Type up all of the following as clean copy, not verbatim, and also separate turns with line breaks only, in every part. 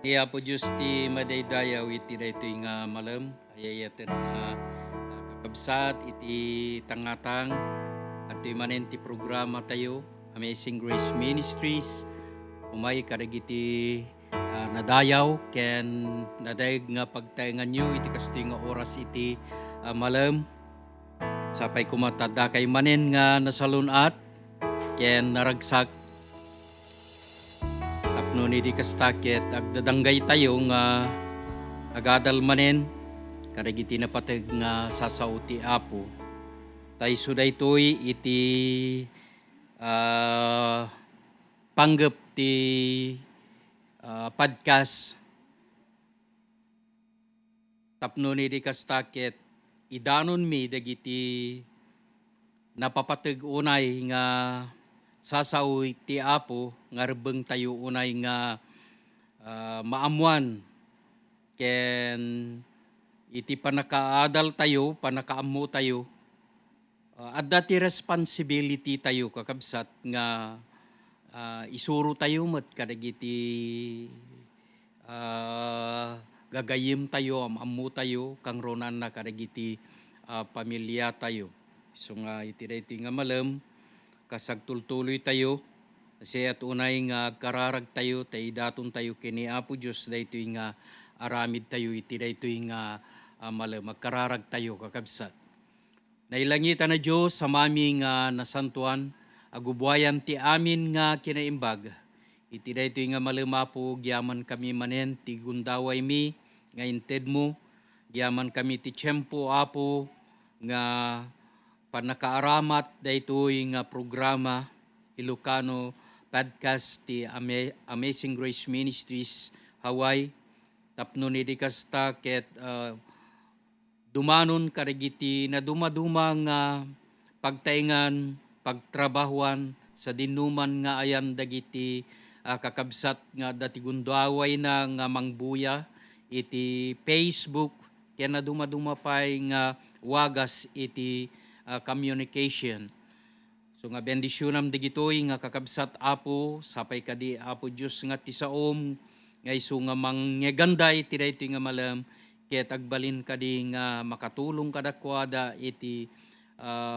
Iya po Diyos ti madaydayaw iti daytoy nga malam ayayaten nga kakabsat iti tangatang at manen ti programa tayo Amazing Grace Ministries umay karigiti nadayaw ken nadayeg nga pagtaengan nyo iti kastoy nga oras iti malam sapay kumatada kay manen nga nasalunat ken naragsak tapno ni di kastakit agdadanggay tayo nga agadal manen karigiti napateg nga sasauti apo tay suday toy iti panggep ti podcast tapno ni di kastakit idanon mi dagiti napapateg unay nga sasawi ti apo nga rebeng tayo unay nga maamuan ken iti panakaadal tayo panakaammo tayo adda ti responsibility tayo kakabsat nga isuro tayo met kadagiti gagayem tayo amammo tayo kang ronan na kadagiti pamilya tayo so nga iti daytoy nga malam kasagtultuloy tayo kasi at unay nga kararag tayo tay daton tayo kini Apo Dios daytoy nga aramid tayo iti daytoy nga malam magkararag tayo kakabsat. Nailangitan na Diyos sa mami nga nasantuan agubuayan ti amin nga kinaimbag iti daytoy nga malam Apo giyaman kami manen ti gundaway mi nga inted mo giyaman kami ti tiyempo Apo nga panakaaramat daytoy nga programa Ilocano podcast ti Amazing Grace Ministries Hawaii tapno ni dikasta ket dumanon karigiti na dumaduma nga pagtaingan pagtrabahuan sa dinuman nga ayan dagiti kakabsat nga dati gundaway na nga mangbuya iti Facebook ken na dumaduma pay nga wagas iti communication. So nga bendisyonam digitoy nga kakabsat Apo sapay kadi Apo Dios nga tisaom nga isu nga manggeganday iti daytoy nga malam ket agbalin kadi nga makatulong kadakwada iti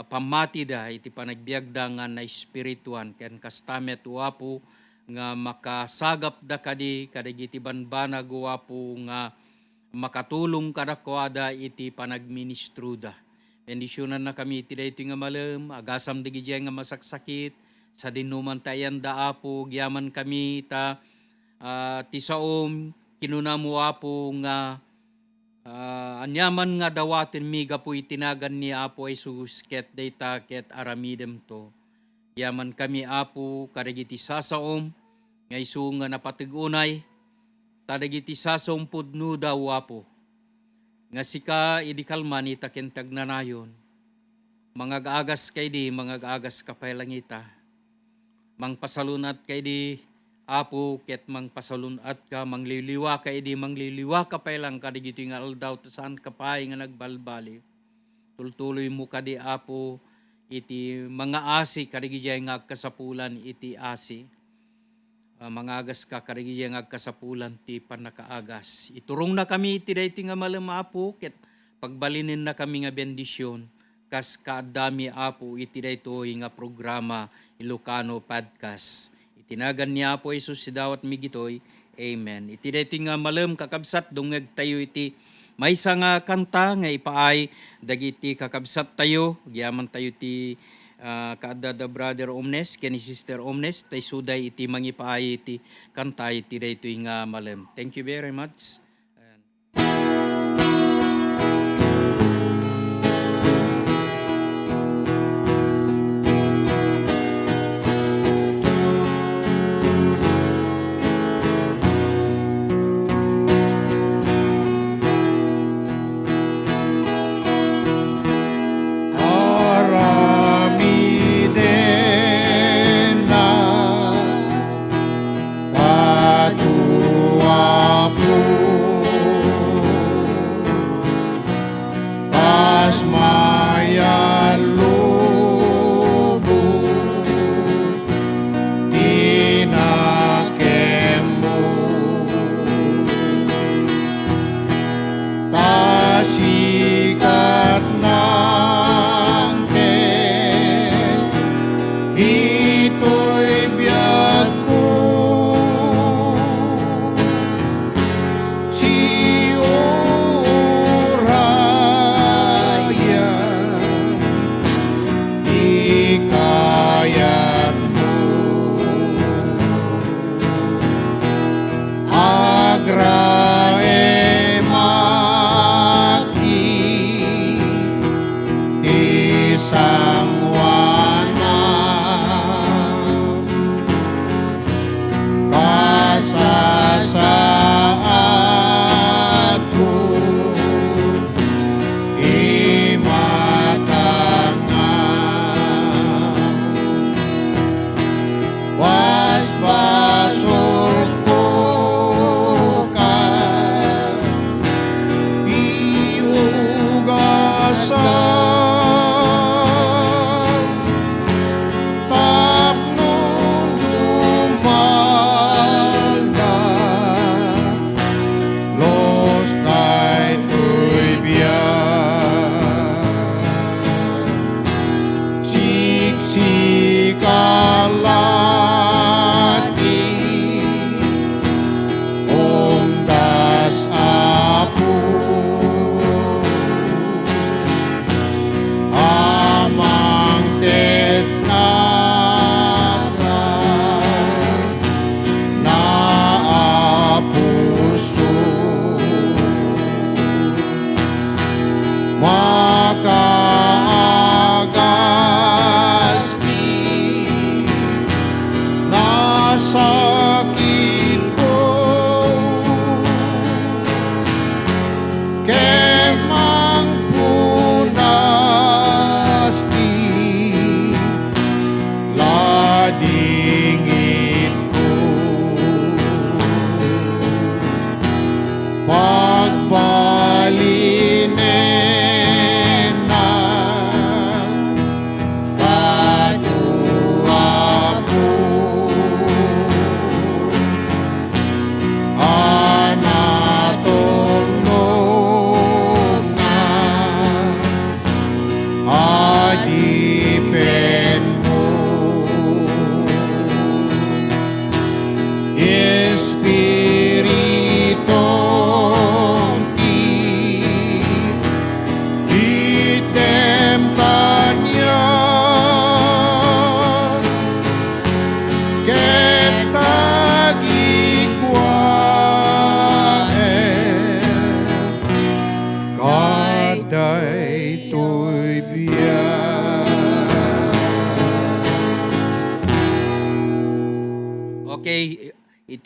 pamatida iti panagbiagda nga na espirituan ken kastamet Apo nga makasagap da kadi kadagiti banbanag Apo nga makatulong kadakwada iti panagministro da. Bendisyonan na kami iti daytoy nga malam, agasam digiti nga masaksakit, sa dinuman tayan da Apo, giyaman kami ta tisaom, kinuna mo Apo nga anyaman nga dawaten mi gapu itinagan ni Apo Jesus ket dayta ket aramidem to. Giyaman kami Apo kadagiti sasaom, nga isu nga napatigunay, tadagiti sasaom pudno daw Apo. Nga sika idikalman ita kentag nanayon. Mangag-agas kay di, mangag-agas kapay langita. Mangpasalunat kay di, Apo, ket mangpasalunat ka, mangliliwa kay di, mangliliwa kapay lang kadigito nga aldaw, saan kapay nga nagbalbali. Tultuloy mo kadi Apo, iti mga asi, kadigito nga kasapulan iti asi. Mangagas ka karigi nga kasapulan ti panakaagas. Iturong na kami iti daytoy nga malam Apo ket pagbalinin na kami nga bendisyon kas kaadami Apo iti daytoy nga programa Ilocano podcast. Itinagan ni Apo Jesus si dawat migitoy. Amen. Iti daytoy nga malam kakabsat dungeg tayo iti maysa nga kanta nga ipaay dagiti kakabsat tayo giyaman tayo ti kaadda da brother Omnes ken sister Omnes tay suday iti mangipaay iti kantay iti daytoy nga malam. Thank you very much.
Batu apu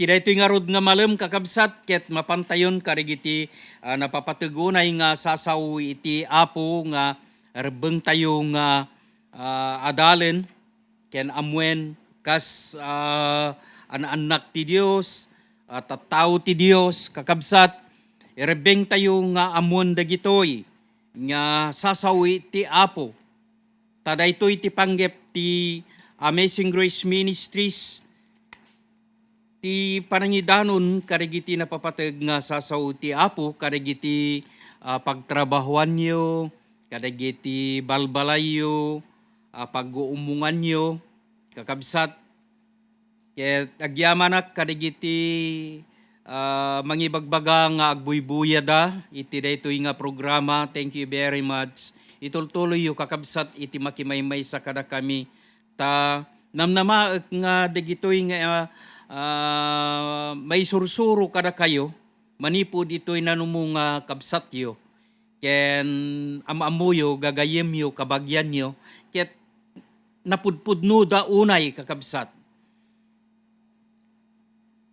iti daytoy nga rod nga malem kakabsat ket mapantayon karigiti napapatugunay nga sasaw iti Apo nga rebeng tayo nga adalen ken amwen kas anak ti Dios at tattao ti Dios kakabsat irebeng tayo nga amon dagitoy nga sasawi ti Apo. Tadaytoy ti panggep ti Amazing Grace Ministries ti panangidanon karigiti napapateg nga sasaw ti Apo karigiti pagtrabahuan nyo, karigiti balbalay pag-uumungan nyo, kakabsat ket agyamanak karigiti mangibagbaga nga agbuybuyada iti daytoy nga programa. Thank you very much. Itultuloy yo kakabsat iti makimaymay sa kada kami ta namnamaek nga dagitoy nga may sursuro kada kayo manipod ito'y nanumong kabsat yo ken amamuyo gagayem yo kabagyan yo ket napudpudno da unay kakabsat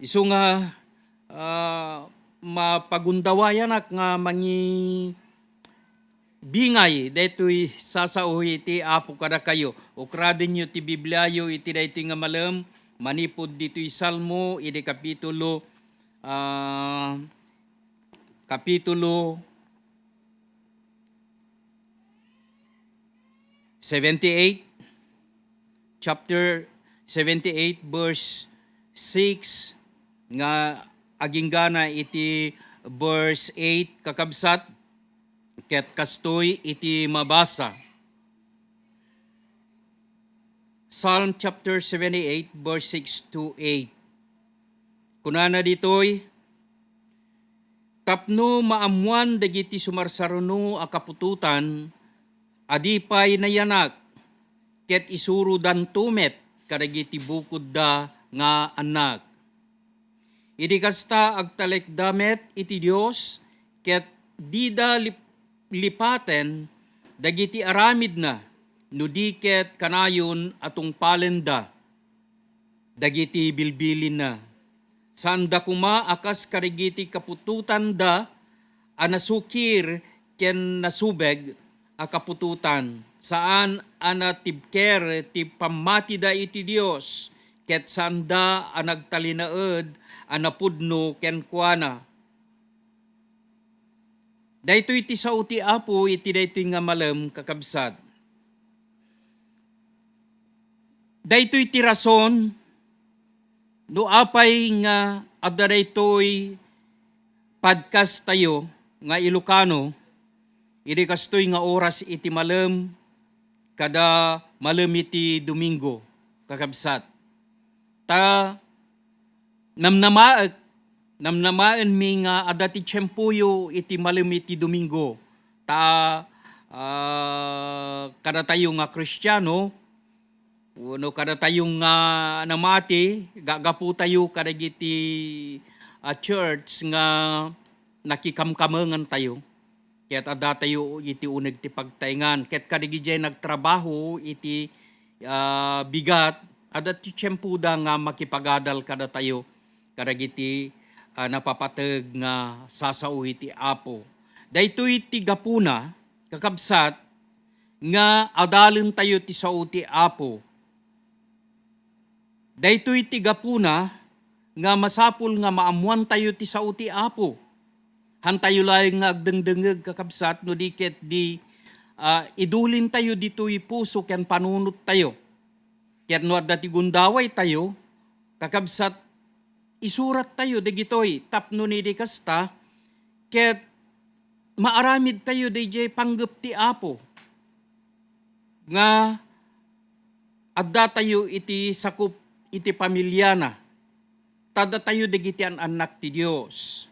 isu nga mapagundawayanak nga mangi bingay daytoy sasauhi ti Apo kada kayo ukradin yo ti Biblia yo iti daytoy nga malem manipod dito'y Salmo iti kapitulo 78 chapter 78 verse 6 nga aginggana iti verse 8 kakabsat ket kastoy iti mabasa. Psalm chapter 78 verse 6 to 8. Kunana ditoy, tapno maamuan dagiti sumarsaruno a kapututan, adipay nayanak, ket isuro dan tumet kadagiti bukod da nga anak. Idi kasta agtalekdamet iti Dios, ket dida lipaten dagiti aramid na, no diket kanayon atong palenda, dagiti bilbilin na. Sanda kuma akas karigiti kapututan da, anasukir ken nasubeg a kapututan. Saan anatibker ti pamati da iti Dios, ket sanda anagtalinaed anapudno ken kuana. Daytoy ti sao ti Apo iti daytoy nga malem kakabsat. Daytoy ti rason no apay nga adda daytoy podcast tayo nga Ilocano idi kastoy nga oras iti malem kada malem iti Domingo kakabsat. Ta namnamaen mi nga adda ti tiyempuyo iti malem iti Domingo. Ta kada tayo nga Kristiyano no kada tayong namati, gagapu tayo kadagiti church nga nakikamkamangan tayo. Ket adda tayo iti uneg ti pagtaingan. Ket kadagiti nagtrabaho iti bigat, adda ti tiyempo da nga makipagadal kada tayo kadagiti napapateg nga sasao iti Apo. Daytoy ti gapuna kakabsat nga adalen tayo ti sao ti Apo. Daytoy ti gapuna nga masapul nga maamuan tayo ti sao ti Apo. Hantayo lang nga agdengdengeg kakabsat no diket di idulin tayo ditoy puso ken panunot tayo. Ket no adda ti gundaway tayo kakabsat isurat tayo dagitoy tapno ni di kasta ket maaramid tayo DJ panggep ti Apo. Nga adda tayo iti sakup iti pamilya na. Tada tayo dagiti an anak ti Dios.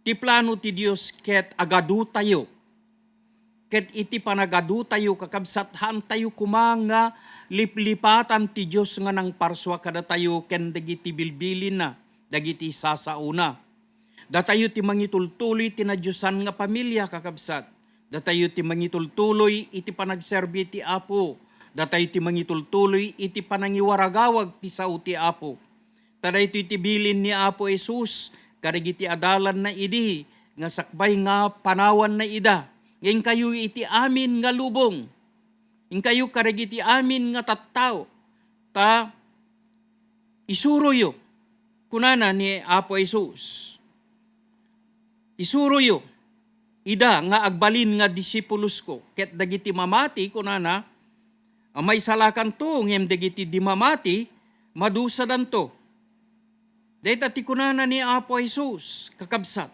Ti plano ti Dios ket agadu tayo. Ket iti panagadu tayo kakabsathan tayo kumanga liplipatan ti Dios nga nang parswa kada tayo ken dagiti bilbilin na, dagiti sasauna. Datayo ti mangitultuloy ti nadyosan nga pamilya kakabsat. Datayo ti mangitultuloy iti panagserbi ti Apo. Datay ti mangitultuloy iti panangiwaragawag ti sao ti Apo. Taday ito'y tibilin ni Apo Jesus, karigiti adalan na idi, nga sakbay nga panawan na ida. Ngayon kayo iti amin nga lubong. Ngayon kayo karigiti amin nga tattao. Ta isuroyo. Kunana ni Apo Jesus. Isuroyo. Ida nga agbalin nga disipulos ko. Ket dagiti mamati kunana, may salakan to, ngem dagiti di mamati, madusadan to. Dahil ti kunana ni Apo Jesus, kakabsat.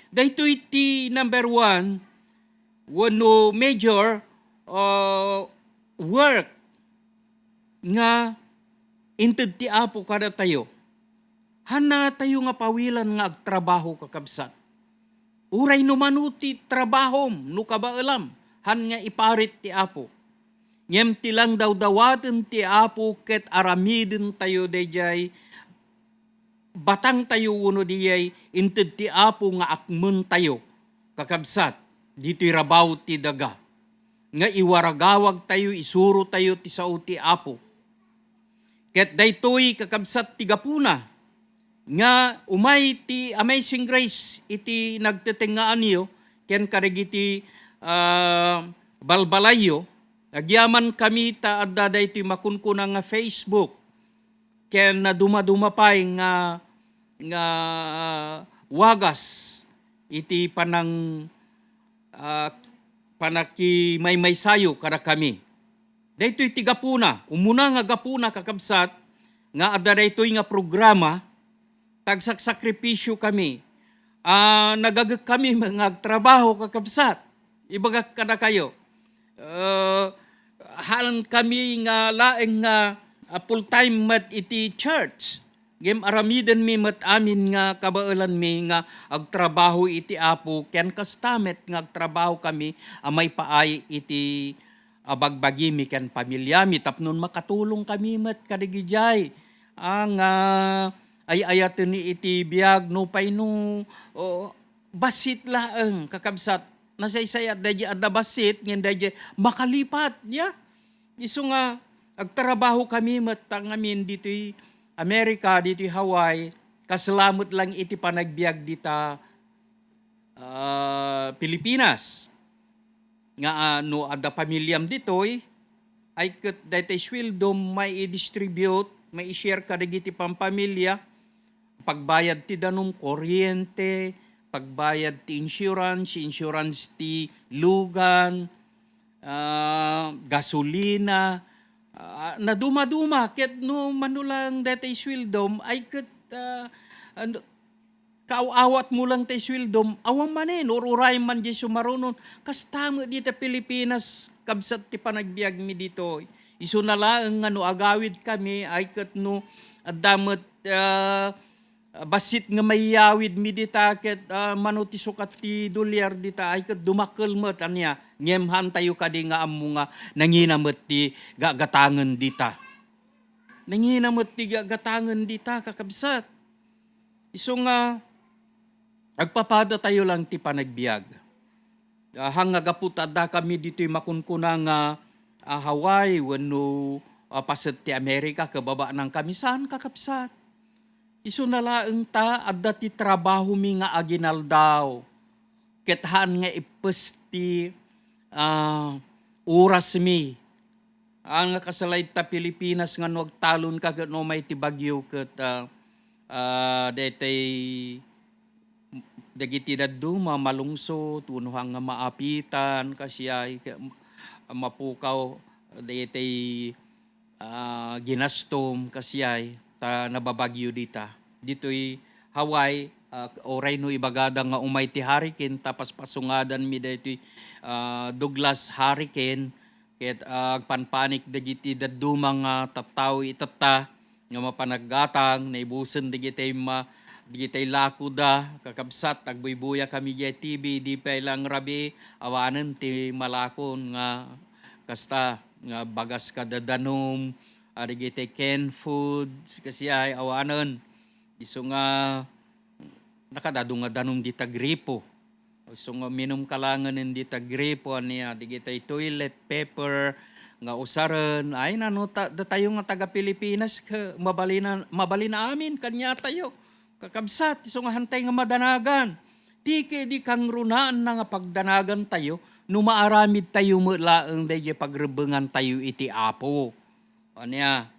Dahito iti number 1, wano major work nga inted ti Apo kada tayo. Hana tayo nga pawilan nga agtrabaho kakabsat. Uray no manuti trabahom, no kabaalam, han nga iparit ti Apo. Ngem ti lang daw dawaten ti Apo ket aramiden tayo dayjay, batang tayo uno diyay, inted ti Apo nga akmen tayo, kakabsat, dito'y rabaw ti daga. Nga iwaragawag tayo, isuro tayo ti sao ti Apo. Ket daytoy kakabsat ti gapuna, nga umay ti Amazing Grace, iti nagtetengaan niyo, ken karigiti balbalayo, agyaman kami ta adda daytoy makunkuna nga Facebook, ken na dumadumapay nga wagas iti panang panaki may sayo kada kami. Daytoy ti gapuna, umuna nga gapuna kakabsat, nga adda daytoy nga programa, tagsakripisyo kami. Nagagag kami mga trabaho kakabsat. Ibagak kada kayo. Halan kami nga laeng nga full-time mat iti church. Gem aramiden mi mat amin nga kabaalan mi nga agtrabaho iti Apo, ken kastamet nga agtrabaho kami amay paay iti abagbagi mi ken pamilya mi tapnon makatulong kami mat kadigijay. Ang ay-ayaten ni iti biag no payno basit laeng kakabsat. Nasaysayat dadya adda basit ngem dadya makalipat ya. Isu nga agtrabaho kami mat tangamin dito'y Amerika, dito'y Hawaii, kasalamat lang iti panagbiag dita Pilipinas. Nga no ada pamilyam dito'y, ay kat daytoy swildom may i-distribute, may i-share ka dagiti pampamilya, pagbayad ti danum kuryente, pagbayad ti insurance ti lugan, gasolina, na duma-duma, ket no manulang datay swildom, ay ket kaawat mo lang tay swildom, awang manin, ururay man di sumarunon, kastamo dito Pilipinas, kabsat ti panagbiag mi dito. Isu na lang nga no agawid kami, ay ket no adamot basit nga mayawid mi dita, ket manuti sukat ti dolyar dita, ay ket dumakkel met anya, ngemhan tayo kadi nga ammo nga nanginamet ti gagatangen dita. Nanginamet ti gagatangen dita kakabsat. Isu nga agpapada tayo lang ti panagbiag. Hanga gaput adda kami dito'y makunkuna nga Hawaii wenno paset ti Amerika kababa ng kamisan kakabsat. Isu na laeng ta adda ti trabaho mi nga aginaldaw. Ket haan nga ipes ti oras mi. Ang kasalay ta Pilipinas nga no agtalon ka ket no may ti bagyo ket detay dagiti dadduma malungsot unuhang nga maapitan kasiyay mapukaw detay ginastom kasiyay ta nababagyo dita. Dito'y Hawaii, oray no ibagada nga umay ti hurricane, tapas pasungadan mi dito'y Douglas hurricane, ket agpanpanik dagiti dadduma nga tattao itata, nga mapanaggatang, naibusen digitay lakuda, kakabsat, agbuybuya kami di TV, di pa ilang rabi, awanen ti malakon nga kasta, nga bagas kadadanom, digitay canned food, kasi ay awanen. Isu nga nakadado nga danom di tagripo. Isu nga minum kalangan di tagripo niya, digitay toilet paper, nga usaran ay nano da tayo nga taga Pilipinas ka mabalina amin kanya tayo kakabsat iso nga hantay nga madanagan di kang runaan na nga pagdanagan tayo no maaramid tayo laeng dayjay pagrebengan tayo iti Apo anya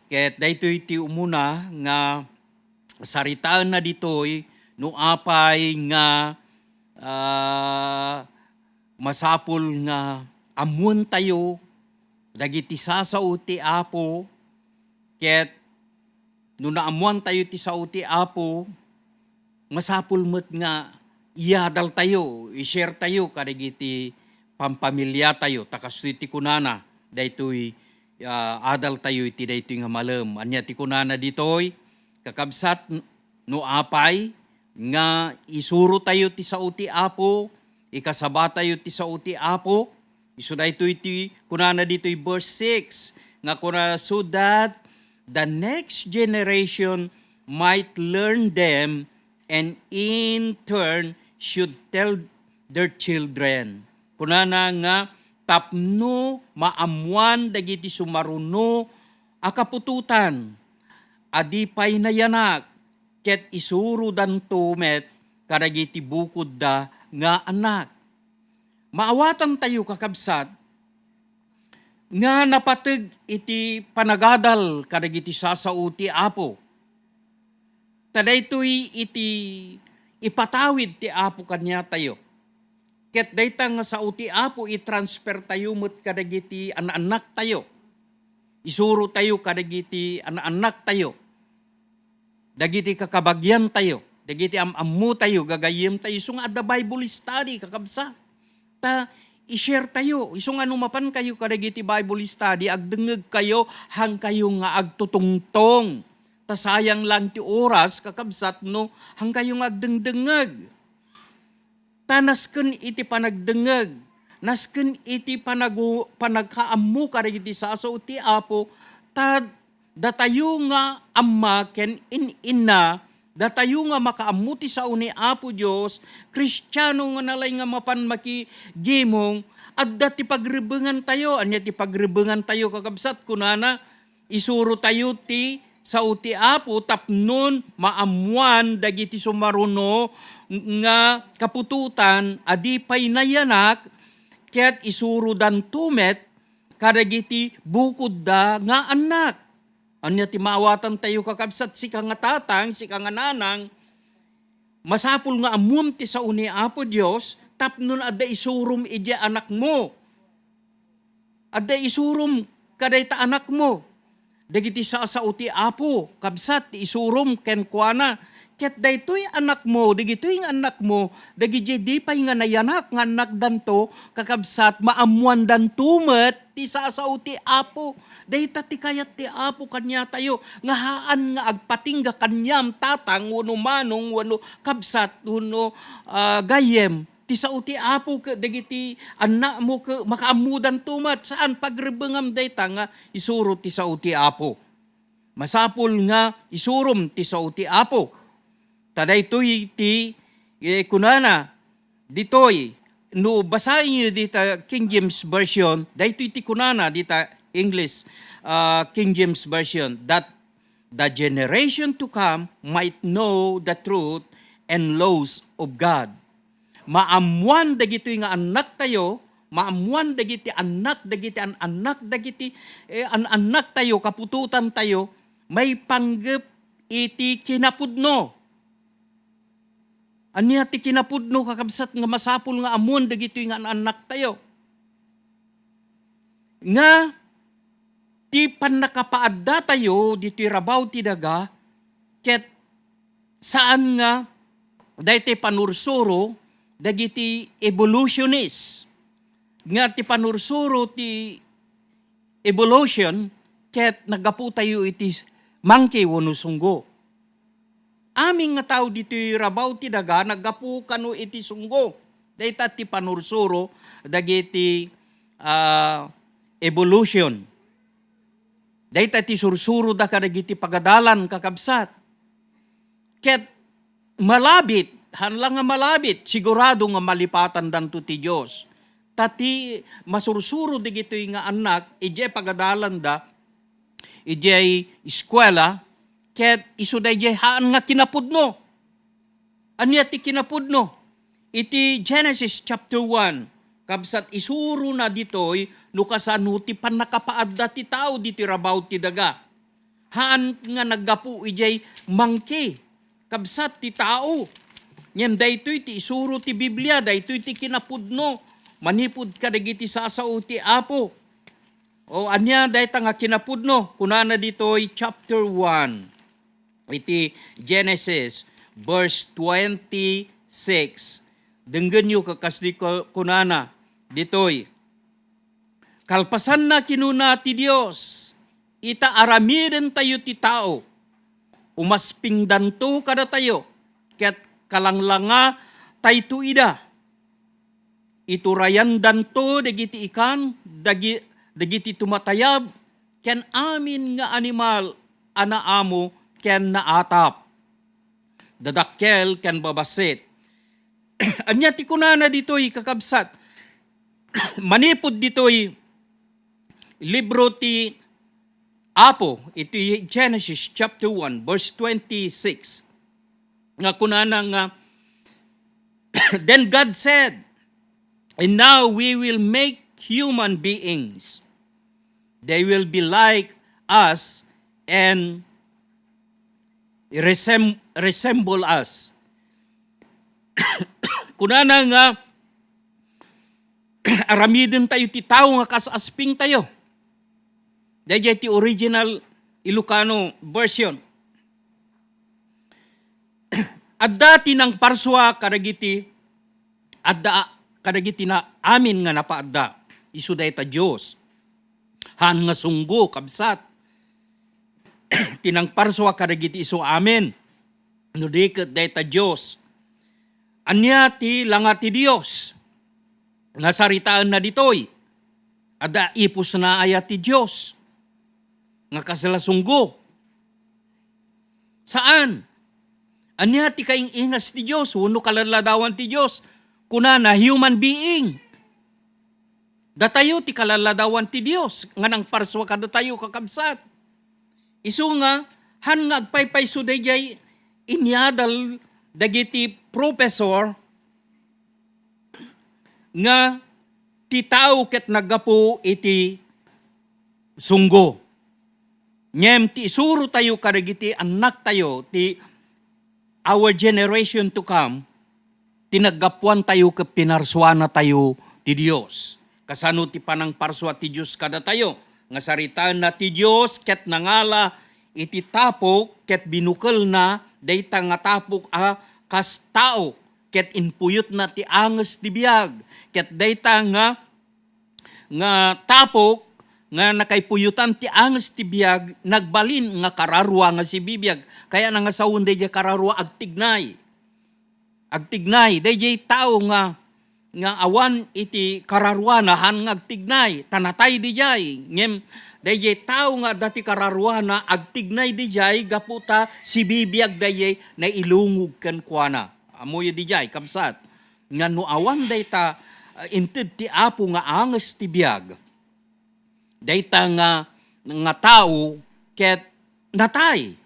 ket daytoy iti umuna nga saritaan na ditoy no apay nga masapul nga amun tayo dagiti sasao ti Apo ket no naamuan tayo ti sao ti Apo masapul met nga iadal tayo i-share tayo kadagiti pampamilya tayo takasto ti kunana daytoy adal tayo iti daytoy nga malem anya ti kunana ditoy kakabsat no apay nga isuro tayo ti sao ti Apo ikasaba tayo ti sao ti Apo isu daytoy ti kunana ditoy verse 6 nga kuna so that the next generation might learn them and in turn should tell their children. Kunana nga tapno maamuan dagiti sumaruno akapututan adipay na yanak ket isuro dan tumet kadagiti bukod da nga anak. Maawatan tayo kakabsat nga napateg iti panagadal kadagiti sasao ti Apo. Tadaytoy iti ipatawid ti Apo kanya tayo. Ket dayta nga sao ti Apo i-transfer tayo met kadagiti anak tayo. Isuro tayo kadagiti anak tayo. Dagiti kakabagyan tayo. Dagiti ammu tayo gagayem tayo. So nga the Bible study kakabsat. Ta i-share tayo. Iso nga numapan kayo kadagiti Bible study, agdengeg kayo, hang kayo nga agtutungtong. Ta sayang lang ti oras, kakabsat no, hang kayo nga agdengdengeg. Ta nasken iti panagdengeg, nasken iti panagkaammo kadagiti saso ti Apo, ta datayo nga amma ken ina, datayo nga makaammo ti sao ni Apo Dios, Kristiyano nga nalay nga mapan makigimong, at dati pagrebengan tayo, anya ti pagrebengan tayo kakabsat kunana, isuro tayo ti sao ti Apo, tapnon maamuan dagiti sumaruno nga kapututan, adipay na yanak, kaya't isuro dan tumet, kadagiti bukod da nga anak. Anya ti maawatan tayo kakabsat si nga tatang, si nga nanang, masapul nga amum ti sao ni Apo Dios tapnon adda isurum iti anak mo. Adda isurum kadayta anak mo. Dagiti sao ti Apo, kabsat ti isurum ken kuana. Ket daytoy anak mo, dagitoy nga anak mo, dagiti di pay nga nayanak nga anak danto, kakabsat maamuan danto met ti sao ti Apo. Dayta ti kayat ti Apo kanya tayo, nga haan nga agpatingga kanyam tatang, wano manong, wano kabsat, wano gayem. Ti sao ti Apo, dagiti anak mo, makaamudan tumat, saan pagrebengam dayta nga isuro ti sao ti Apo. Masapul nga isurum ti sao ti Apo. Tadaytoy ti kunana, ditoy, no basahin nyo dita King James Version, daytoy ti kunana dita English King James Version, that the generation to come might know the truth and laws of God. Maamuan dagitoy nga anak tayo, maamuan dagiti anak, dagiti anak, dagiti anak tayo, kapututan tayo, may panggep iti kinapudno. Anya ti kinapudno kakabsat nga masapul nga amon dagitoy nga anak tayo. Nga ti panakapaadda tayo ditoy rabaw ti daga ket saan nga daytoy panursuro dagiti evolutionist. Nga ti panursuro ti evolution ket nagapu tayo iti monkey wano sunggo. Aming nga tao dito'y rabaw ti daga, naggapu kano iti sunggo. Dayta ti panursuro, dagiti evolution. Dayta ti sursuro da kadagiti pagadalan kakabsat. Ket malabit, hanlang nga malabit, sigurado nga malipatan danto ti Diyos. tati masursuro digitoy nga anak, ije pagadalan da, ije eskwela, ket iso da ije haan nga kinapudno. Anya ti kinapudno? Iti Genesis chapter 1, kabsat isuro na ditoy, nukasano ti panakapaadda ti tao diti rabaw ti daga. Haan nga naggapu ijay mangki, kabsat ti tao. Ngem daytoy ti isuro ti Biblia, daytoy ti kinapudno, manipud ka dagiti sasao ti Apo. O anya dayta nga kinapudno, kunana ditoy chapter 1, iti Genesis verse 26. Denggen nyo kakasdi kunana, ditoy, kalpasan na kinuna ti Diyos, ita aramiren tayo ti tao, umaspingdan to kada tayo, ket kalanglanga tayto ida. Iturayan danto dagiti ikan, dagiti tumatayab, ken amin nga animal, anaamo ken naatap. Dadakkel ken babasit. Anya ti kunana ditoy kakabsat. Manipod ditoy libro ti Apo, iti Genesis chapter 1 verse 26. Nga kunana nga, then God said, and now we will make human beings. They will be like us and resemble us. Kunana nga, aramidin tayo ti tao nga kasasping tayo. Dahil ti original Ilocano version. Adda tinang parswa kadagiti na amin nga napaadda. Isu dayta Dios. Han nga sunggo kabsat. Tinang parswa kadagiti isu amin. No diket dayta Dios. Anya ti langa ti Dios. Nga saritaan na ditoy. Adda ipus na ayat ti Dios. Nga kasala sunggo. Saan? Anya ti kaingas ti Diyos, uno kalaladawan ti Diyos, kunana human being. Datayo ti kalaladawan ti Diyos, nga nang parswa ka datayo kakabsat. Isu nga, han nga agpaypay suday jay inyadal dagiti professor nga ti tao ket naggapo iti sunggo. Ngem ti isuro tayo kadagiti anak tayo, ti our generation to come, tinaggapuan tayo ke pinarswana tayo ti Dios. Kasano ti panang parswa ti Dios kada tayo. Nga saritaan na ti Dios ket nangala iti tapok ket binukal na dayta nga tapok kas tao ket inpuyot na ti anges ti biag. Ket dayta nga tapok nga nakaipuyutan ti anges ti biag nagbalin nga kararwa nga si bibiyag. Kaya nga sawon dayjay kararwa agtignay. Agtignay dayjay tao nga awan iti kararwa na han nga agtignay. Tanatay dijay. Ngem dayjay tao nga dati kararwa na agtignay dijay gaputa si bibiyag dayjay na ilungog ken kuana. Amoy dijay kabsat. Nga no awan dayta inted ti Apo nga anges ti biag. Dayta nga tao ket natay.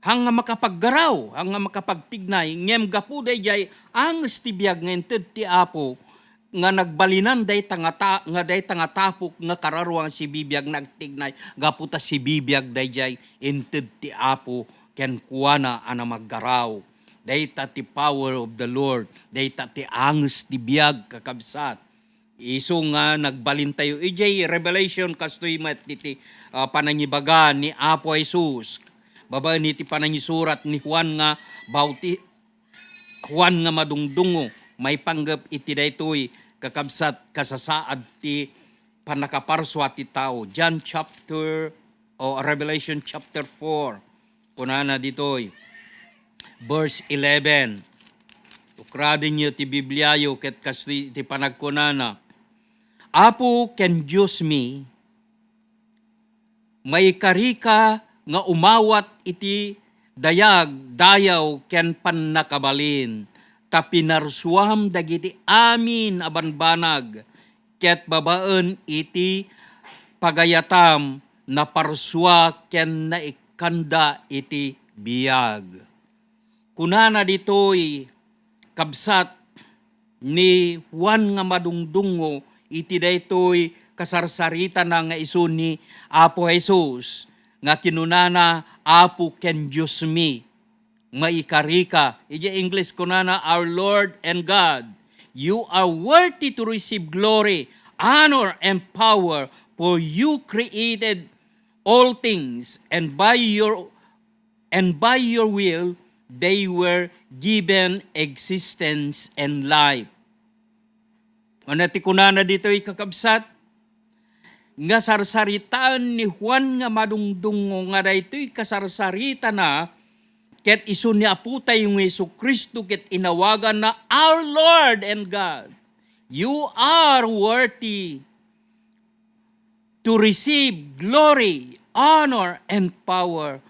Hang nga makapaggaraw, hang nga makapagtignay, ngem gapu dayjay anges ti biag nga inted ti Apo nga nagbalinan dayta nga tapok nga kararwang si bibiyag nagtignay gaputa si bibiyag dayjay inted ti Apo ken kuana ana maggaraw. Dayta ti power of the Lord, dayta ti anges ti biag kakabsat. Isu nga nagbalin tayo ijay Revelation kastoy met iti panangibaga ni Apo Jesus. Baba ni ti panangisurat ni Juan nga Juan nga madungdungo may panggap iti daytoy kakabsat kasasaad ti panakaparswa ti tao. Revelation chapter 4. Kunana ditoy verse 11. Ukradin niyo ti Bibliayo ket kastoy ti panagkunana. Apo ken Diyos mi may karika nga umawat iti dayaw ken pannakabalin ta pinarsuam dagiti amin abanbanag ket babaen iti pagayatam na parswa ken naikanda iti biyag. Kunana ditoy kabsat ni Juan nga madungdungo iti daytoy kasarsarita na nga isu ni Apo Jesus nga kinunana Apo ken Diyos mi maikarika. Iti English kunana, Our Lord and God, you are worthy to receive glory, honor, and power, for you created all things, and by your will they were given existence and life. Ano ti kunana dito kakabsat? Nga sarsaritaan ni Juan nga madungdungo nga daytoy kasarsarita na ket isu ni Apo tayong Jesucristo ket inawagan na Our Lord and God. You are worthy to receive glory, honor, and power,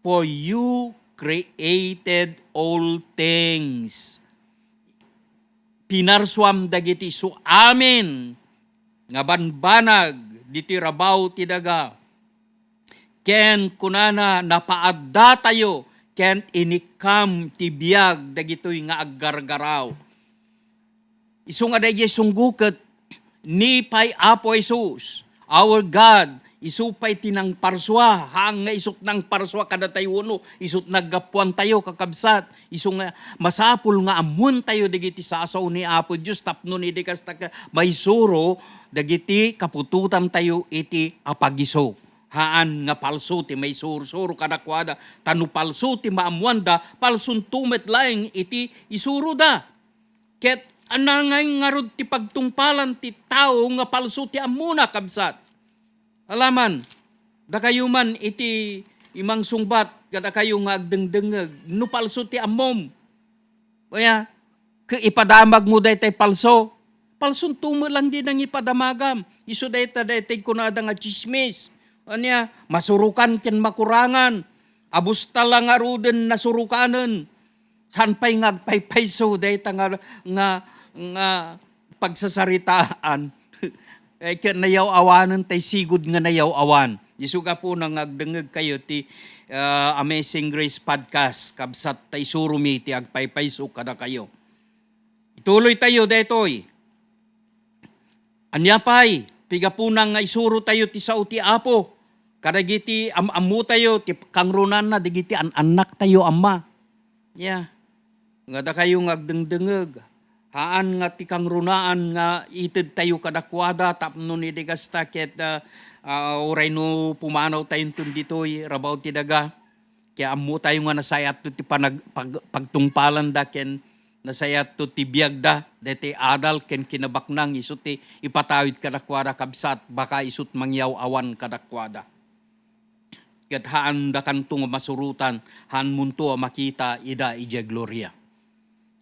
for you created all things. Pinarswam dagiti su amin nga banbanag diti rabaw ti daga. Ken kunana napaadda tayo ken inikam ti biag dagitoy nga aggargaraw. Isu nga dayjay sungguket ni pay Apo Jesus, our God, isu pay tinang parswa, hang nga isut nang parswa kada tayo uno, isut naggapuan tayo kakabsat, isu nga masapul nga amun tayo dagiti sasaw ni Apo Diyos, tapno ni dikas may suro, dagiti kapututan tayo iti apagiso. Haan nga palso ti may suro kadakwada, tanu palso ti maamuanda, palsun tumet laeng iti isuro da. Ket anangay ngarod ti pagtungpalan ti tao nga palso ti amuna kabsat. Alaman, da kayo man iti imang sungbat, kada kayo nga agdengdengeg, no palso ti amom. Kaya, ipadamag mo day tay palso. Palson tumo lang din ang ipadamagam. Iso day tay kunada nga chismis. Anya, masurukan ken makurangan. Abusta lang aruden nasurukanen. Sanpay ngagpaypayso day nga pagsasaritaan. Ken nayaw awanen tay sigud nga nayaw awan. Isuga po nang agdengeg kayo ti Amazing Grace Podcast. Kabsat tay surumi ti agpaypayso kada kayo. Ituloy tayo detoy. Anyapay, pigapunang nga isuro tayo ti sao ti Apo. Kadagiti amu tayo, ti kangrunan na, digiti anak tayo ama. Yeah. Nga da kayo ngagdengdengeg. Haan nga ti kangrunaan nga ited tayo kadakwada, tapno ni digasta ket oray no pumanaw tayo tunditoy, rabaw ti daga. Kaya amu tayo nga nasayat to ti pagtungpalan da ken nasayat to ti biagda, deti adal ken kinabaknang isut ti ipatawid kadakwada kabsat, baka isut mangyaw awan kadakwada. Ket haan da kanto nga masurutan, haan munto makita ida ija gloria.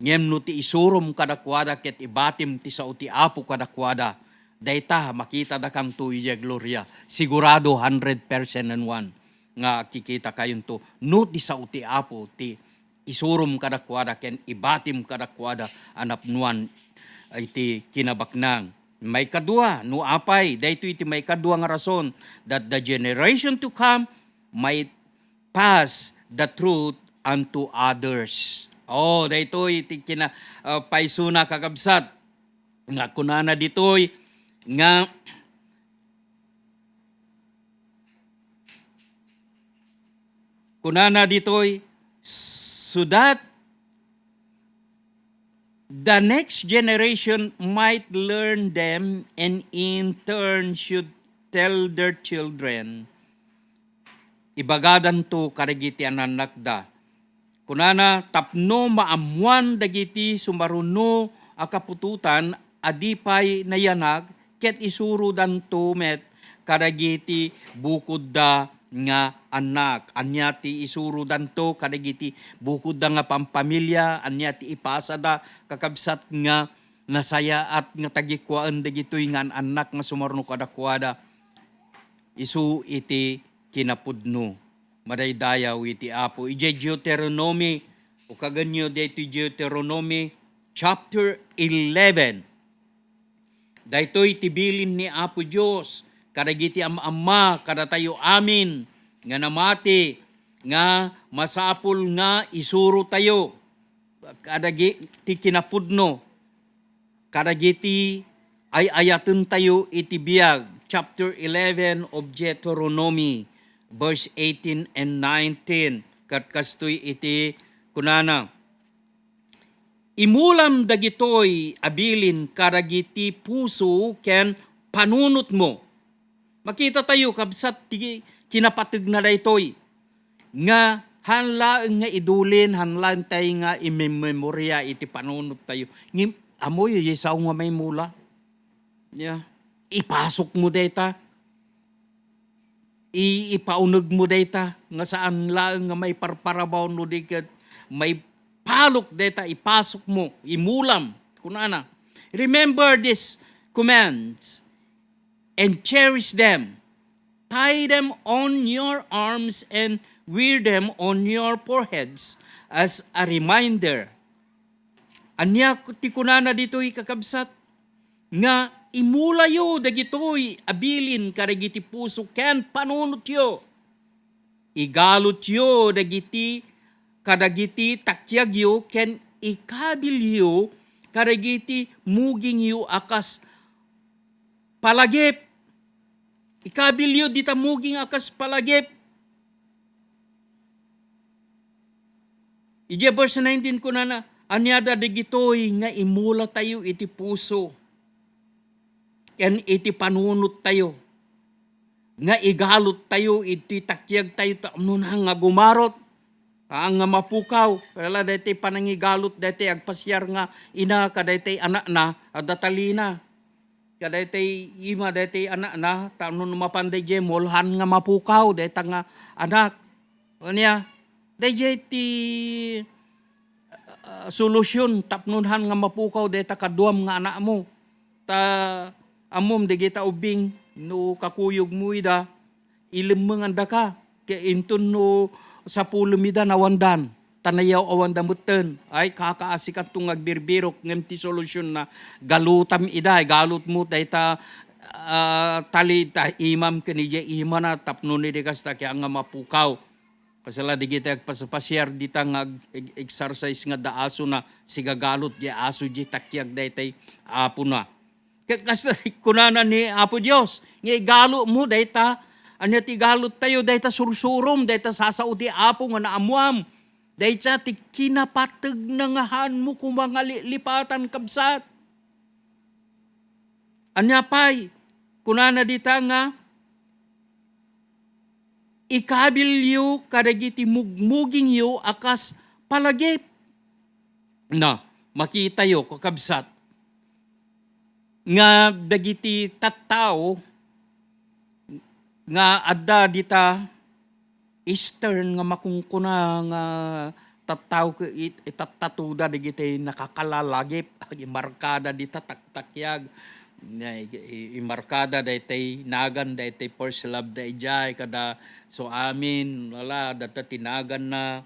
Ngem no ti isurum kadakwada ket ibatim ti sao ti Apo kadakwada, dayta makita da kanto ija gloria. Sigurado 100% and one nga kikita kayon to. No ti sao ti Apo ti isurum kadakwada ken ibatim kadakwada anapnuan iti kinabaknang. May kadua, no apay, dayto iti may kadua nga rason that the generation to come might pass the truth unto others. Oh, dayto iti paisuna kakabsat. Nga kunana ditoy nga so that the next generation might learn them and in turn should tell their children. Ibagadan to karigiti ananakda. Kunana tapno maamuan dagiti sumaruno akapututan adipay nayanag ket isuro dan to met karagiti bukod da nga anak. Anya ti isuro danto kadagiti bukod da nga pampamilya, anya ti ipasada kakabsat nga nasaya at nga tagikwaan dagitoy nga anak nga sumarno kadakwada. Isu iti kinapudno. Madaydayaw iti Apo. Ije Deuteronomy, o kaganyo dito Deuteronomy chapter 11. Daytoy tibilin ni Apo Dios kadagiti ama kada tayo amin nga namati nga masapul nga isuro tayo kadagiti kinapudno kadagiti ay ayaten tayo iti biag chapter 11 of Deuteronomy verse 18 and 19 kat kastoy iti kunana imulam dagitoy abilin karagiti puso ken panunot mo. Makita tayo kabsat ti kinapateg na daytoy nga hanlaeng nga idulin hanlaan tayo nga imemorya iti panunot tayo. Amoy yesaw nga may mula. Yeah. Ipasok mo dayta. Ipaunog mo dayta nga saan laeng nga may parparabaw no digad may palok data ipasok mo, imulam, kunana. Remember these commands and cherish them. Tie them on your arms and wear them on your foreheads as a reminder. Anya ti kunana dito'y kakabsat nga imulayo dagitoy abilin karagiti puso ken panunot yo. Igalot yo dagiti kadagiti takyagyo ken ikabilyo kadagiti mugingyo akas palagip. Ikabilyo dita muging akas palagip. Ije verse 19 ko na anyada dagitoy nga imula tayo iti puso ken iti panunot tayo nga igalot tayo iti takyag tayo tamnon nga gumarot ang nga mapukaw, wala dati panangigalot dati agpasyar nga ina kadaytay anak na adatalina. Kadaytay ima dati anak na tanon mapanday je molhan nga mapukaw dayta nga anak. Unya dayjay ti solusyon tapnunhan nga mapukaw dayta kaduam nga anak mo. Ta amom digita ubing no kakuyog mo ida ilimeng anda ka kay inton no sa pulumida na wandan, tanayaw awandamutten, ay kakaasikat tong agbirbirok ngem ti solusyon na galutam ida, galut mo dayta tali ta imam kenija imana tapno ni dekas ta kaya nga mapukaw. Kasala di kita agpasapasyar dita nga exercise nga daaso na sigagalot di aso di takyag daytay apo na. Kasta kunana ni Apo Dios, nga igalo mo dayta anya ti galot tayo, dayta sursurom, dayta sasaudi apo nga naamuam. Dayta ti kinapateg na ngahan mo kung mga lipatan kabsat. Anya pay, kunana dita nga, ikabilyo kadagiti mugmuging yo akas palagip. Na, makita yo kakabsat. Nga dagiti tattao, nga adda dita eastern nga makungkuna nga tattaw ko itatatuda digiti nakakalalagip imarkada dita taktakyag imarkada daytay nagan daytay first love dayjay kada so amin wala data tinagan na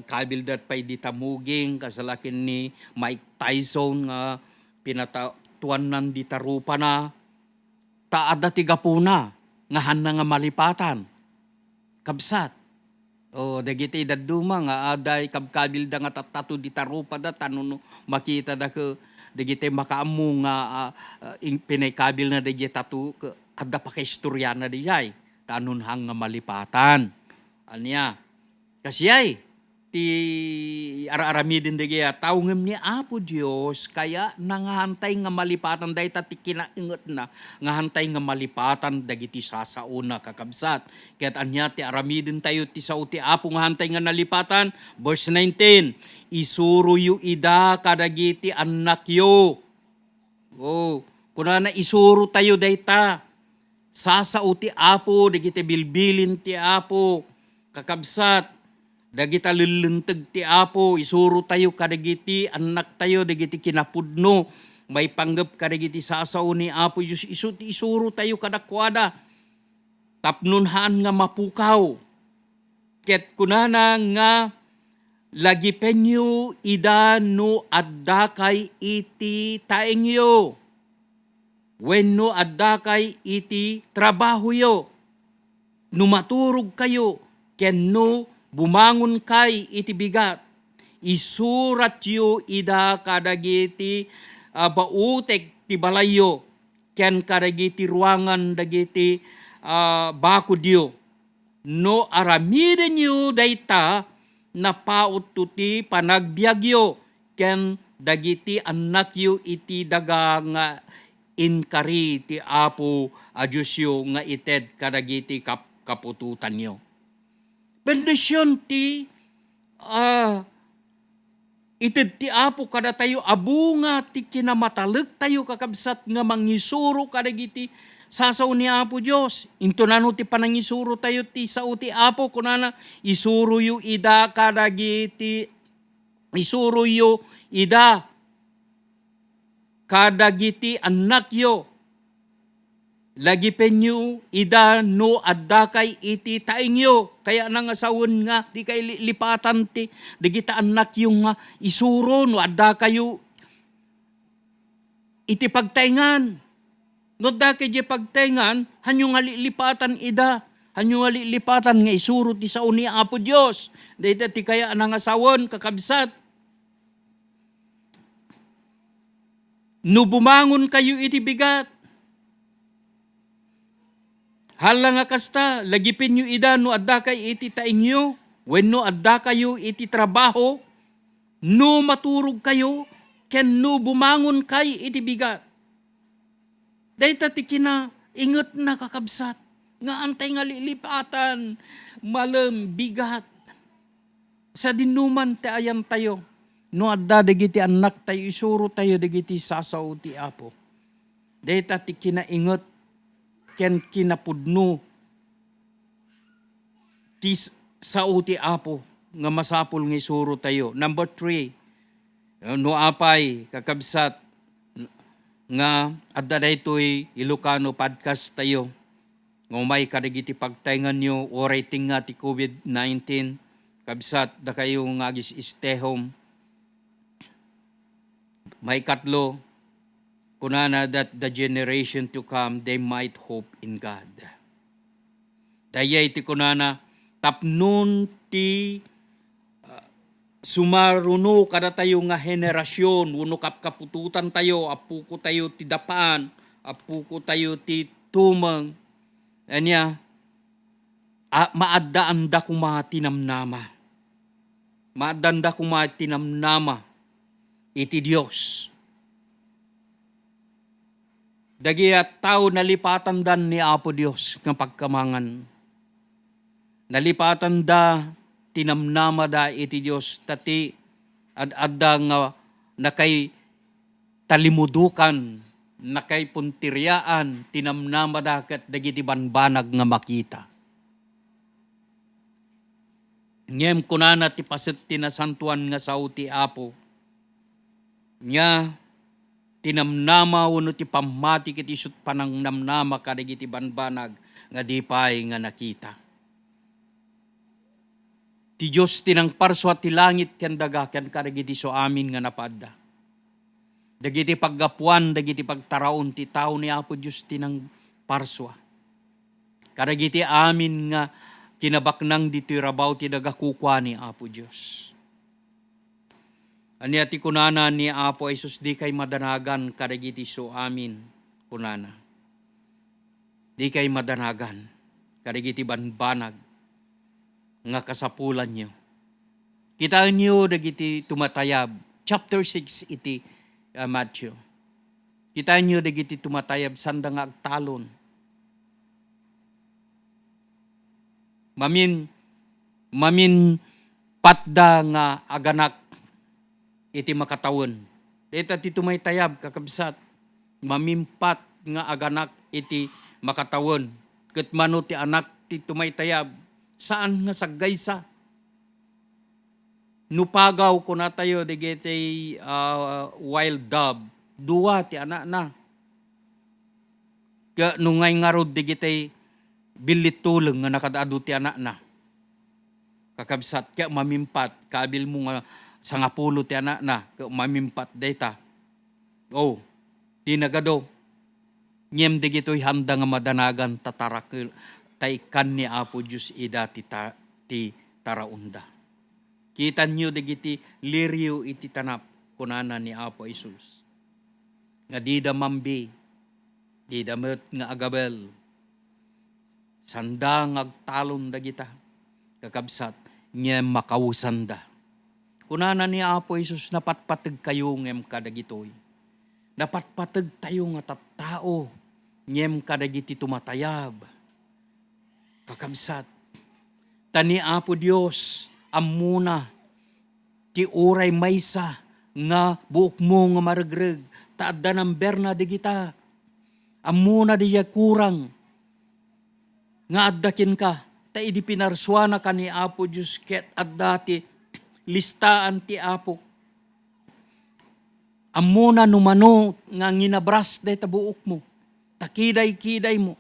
kabildat pay dita muging kasalakin ni Mike Tyson nga pinatuan nan dita rupa na taada tigapuna ngahan na nga malipatan. Kabsat. O dagiti daduma nga aday kabkabil da nga tatatu di tarupa da tanuno makita da ke dagiti makaamu nga pinaykabil na dagiti tatu adda pa ka istorya na dijay tanun hang nga malipatan. Anya. Kasiyay ti ara-aramidin dagi tawngem ni Apo Dios kaya nangahantay nga malipatan dayta ti kinainget na ngahantay nga malipatan dagiti sasauna kakabsat ket anya ti aramidin tayo ti sao ti Apo nga hantay nga nalipatan verse 19 isuro yu ida kadagiti anak yo kunana isuro tayo dayta sasao ti Apo dagiti bilbilin ti Apo kakabsat dagita lilenteg ti Apo, isuro tayo kadagiti, anak tayo, dagiti kinapudno, may panggap kadagiti sasaw ni Apo, isuro tayo kadakwada, tapnunhaan nga mapukaw, ket kunana nga, lagi penyo ida no adda kay iti taengyo. Wenno adda kay iti trabaho yo, numaturog kayo, kenno bumangon kay iti bigat, isurat yo ida kadagiti bautek ti balayo, ken kadagiti ruangan dagiti bakod yo. No aramiden yo dayta napaot ti panagbiagyo, ken dagiti anak yo iti daga nga inkari ti Apo a Diyos yo nga ited kadagiti kapututan yo. Bendisyon ti ited ti Apo kada tayo abunga ti kinamataleg tayo kakabsat nga mangisuro kadagiti sasaw ni Apo Diyos. Into nano ti panangisuro tayo ti sao ti Apo kunana isuro yu ida kadagiti isuro yu ida kadagiti anak yo, lagi penyo ida no adda kay iti taing yo, kaya nang asawon nga di kay lipatan ti digita anak yung nga isuro no adda kayo iti pagtaingan. No da kay di pagtaingan hanyo nga lipatan ida, hanyo nga lipatan nga isuro ti sao ni Apo Dios. Dayta ti kaya nang asawon kakabsat. No bumangon kayo iti bigat, hala nga kasta, lagipin nyo ida no adda kay iti taing nyo, wenno adda kayo iti trabaho, no maturog kayo, ken no bumangon kay iti bigat. Dayta ti kina inget na kakabsat, nga antay nga lilipatan, malam bigat. Sa dinuman ti ayan tayo, no adda dagiti anak tayo isuro tayo dagiti sasaw ti Apo. Dayta ti kinaingot ken kinapudno ti sao ti Apo nga masapul nga isuro tayo. Number 3, no apay kakabsat nga adda daytoy Ilocano podcast tayo. Ngumay kadagiti pagtaingan nyo oray tinga ti COVID-19 kabsat da kayo nga agis stay home. May katlo, kunana that the generation to come, they might hope in God. Dayay ti kunana, tapnon ti sumaruno kada tayo nga henerasyon, uno kapututan tayo, apuko tayo ti dapaan, apuko tayo ti tumang, anya, maadaan da kumatinamnama. Maadaan da kumatinamnama. Iti Diyos. Dagi at tao nalipatan dan ni Apo Diyos ng pagkamangan. Nalipatan da, tinamnama da iti Diyos, tati adda nga nakay talimudukan, nakay puntiryaan, tinamnama da kat dagiti banbanag nga makita. Ngem kunana ti paset tinasantuan nga sao ti Apo, nya tinamnama wano ti pamati ket isut panang namnama kadagiti banbanag nga di pay nga nakita. Ti Dios tinang parswa ti langit ken daga ken kadagiti so amin nga napadda. Dagiti paggapuan, dagiti pagtaraon ti tao ni Apo Dios tinang parswa. Kadagiti amin nga kinabaknang diti rabaw ti daga kukwa ni Apo Dios. Ania ti kunana ni Apo Isus di kay madanagan kadagiti so amin kunana. Di kay madanagan kadagiti banbanag nga kasapulan nyo. Kitaan nyo dagiti tumatayab. Chapter 6 iti Matthew. Kitaan nyo dagiti tumatayab sanda nga agtalon. Mamin patda nga aganak iti makatawon. Dita ti tumaytayab kakabsat, mamimpat nga aganak iti makatawon. Ket mano ti anak ti tumaytayab, saan nga saggaysa? Nupagaw ko na tayo digiti wild dove, duwa ti anak na. Kaya nungay nga rod digiti bilit tuleng nga nakadado ti anak na. Kakabsat, kaya mamimpat, kabil mo nga sangapulo ti anak na, mamimpat data. Oh, tinagado. Ngem digito'y handa nga madanagan tatarakil taikan ni Apo Diyos ida ti taraunda. Kita nyo digiti liriyo iti tanap kunana ni Apo Isus. Nga di da mambi, di da met nga agabel, sanda nga agtalon dagita, kakabsat, ngem makawusanda. Kunana ni Apo Isus napatpatag kayo ngem kadagitoy. Napatpatag tayo nga tattao, ngem kadagiti tumatayab. Kakabsat, tani Apo Dios, amuna, ti uray maysa, nga buok mo nga maragreg, taadda ng berna digita. Amuna diya kurang, nga addakin ka, ta idi pinarswana ka ni Apo Dios ket addati, listaan ti Apo. Amuna numano nga nginabras day tabuok mo, takiday-kiday mo,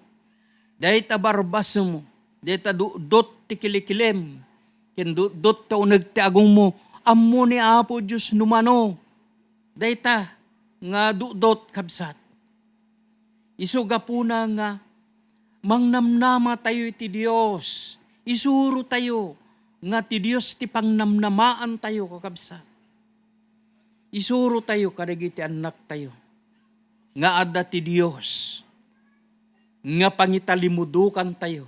day tabarbas mo, day dot ti kilikilem, ken dot ta uneg ti agong mo, ammo ni Apo Diyos numano, day ta nga dot kabsat. Isuga po na nga, mangnamnama tayo iti Diyos, isuro tayo, nga ti Diyos ti pangnamnamaan tayo kakabsat. Isuro tayo kadagiti anak tayo. Nga adda ti Dios. Nga pangitalimudukan tayo.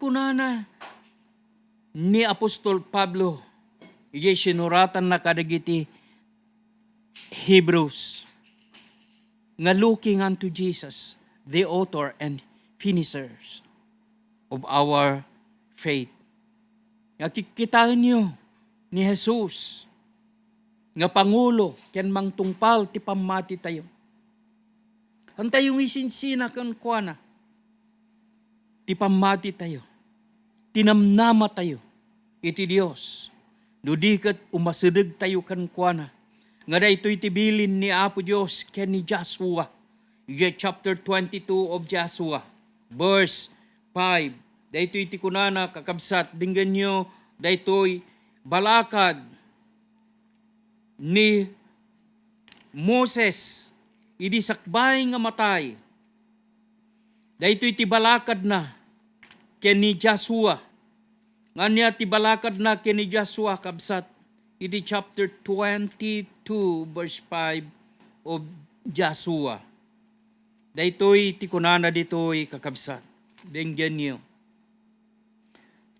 Kunana ni Apostol Pablo, iyay sinuratan na kadagiti Hebrews. Nga looking unto Jesus, the author and finishers of our faith. Nga kikitaan nyo ni Jesus, nga Pangulo, ken mangtungpal ti pamati tayo. Antayong isinsina kan kuana, ti pamati tayo, tinamnama tayo, iti Dios. Dudikat umasideg tayo kan kuana, nga daytoy tibilin ni Apo Dios ken ni Joshua. Chapter 22 of Joshua, verse 5. Daytoy ti kunana kakabsat, dinggan nyo, daytoy balakad ni Moses, idi sakbay nga matay. Daytoy ti balakad na ken ni Joshua. Nga niya ti balakad na ken ni Joshua kabsat. Idi chapter 22 verse 5 of Joshua. Daytoy ti kunana ditoy kakabsat. Denggan niyo.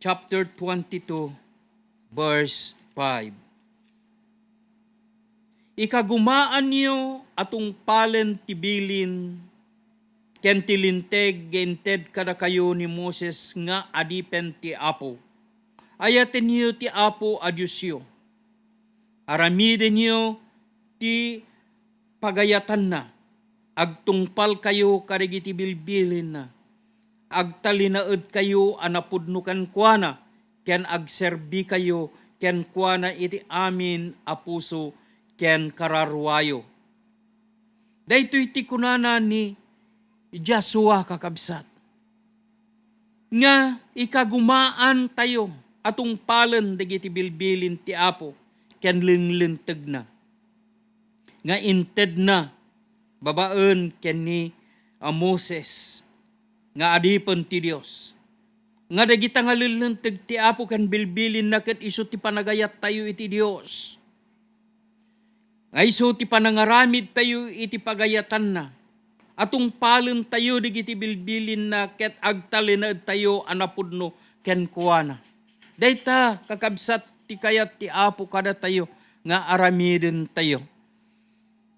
Chapter 22 verse 5. Ikagumaan niyo atong palen tibilin, ken tilinteg gented kada kayo ni Moses nga adipen ti Apo. Ayaten niyo ti Apo a Diyosyo. Aramiden niyo ti pagayatan na. Agtungpal kayo karigiti bilbilin na. Agtalinaed kayo anapudnukan kuana, ken agserbi kayo, ken kuana iti amin a puso, ken kararwayo. Daytoy ti kunana ni Joshua kakabsat. Nga ikagumaan tayo atong palen dagiti bilbilin ti Apo ken linlinteg na. Nga inted na babaen ken ni Moses nga adipen ti Dios. Nga dagita nga linlinteg ti Apo ken bilbilin na ket isu ti panagayat tayo iti Dios. Ay so ti panangaramid tayo iti pagayatan na. Atong palen tayo digiti bilbilin na ket agtalinad tayo anapudno ken kuana. Dayta kakabsat ti kayat ti Apo kada tayo nga aramiden tayo.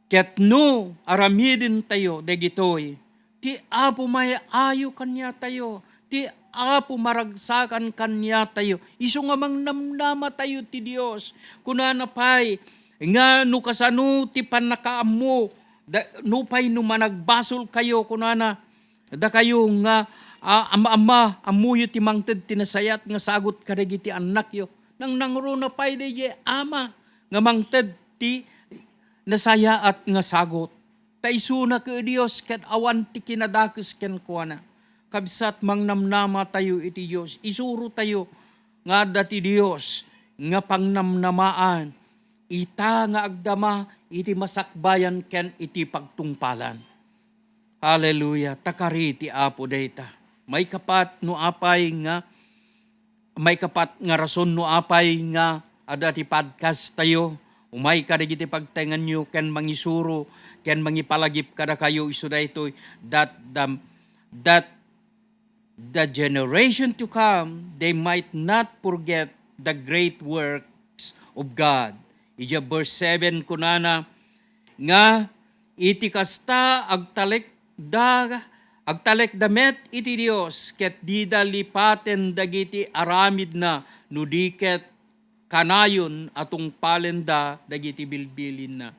Ket no aramiden tayo dagitoy ti Apo may ayo kanya tayo. Ti Apo maragsakan kanya tayo. Isu nga mangnamnama tayo ti Dios. Kunana pay nga no kasano ti panakaammo, no pay no managbasol kayo kunana, da kayo nga ama amuyo ti mangted tinasayat nga sagot kadagiti anak yo. Nang nangro na pay di ama nga mangted ti nasaya at nga sagot. Taisuna ke Dios ket awan ti kinadakes ken kuana. Kabsat mangnamnama tayo iti Dios. Isuro tayo nga dati Dios nga pangnamnamaan. Ita nga agdama iti masakbayan ken iti pagtungpalan. Hallelujah. Takari ti Apo dayta. May kapat no apay nga rason no apay nga ada ti podcast tayo. Umay kadagiti pagtengan nyo ken mangisuro ken mangipalagip kada kayo isu daytoy that the generation to come they might not forget the great works of God. Ija verse 7 kunana nga iti kasta agtalek damet iti Dios ket dida lipaten dagiti aramid na nudiket kanayon atong palenda dagiti bilbilin na.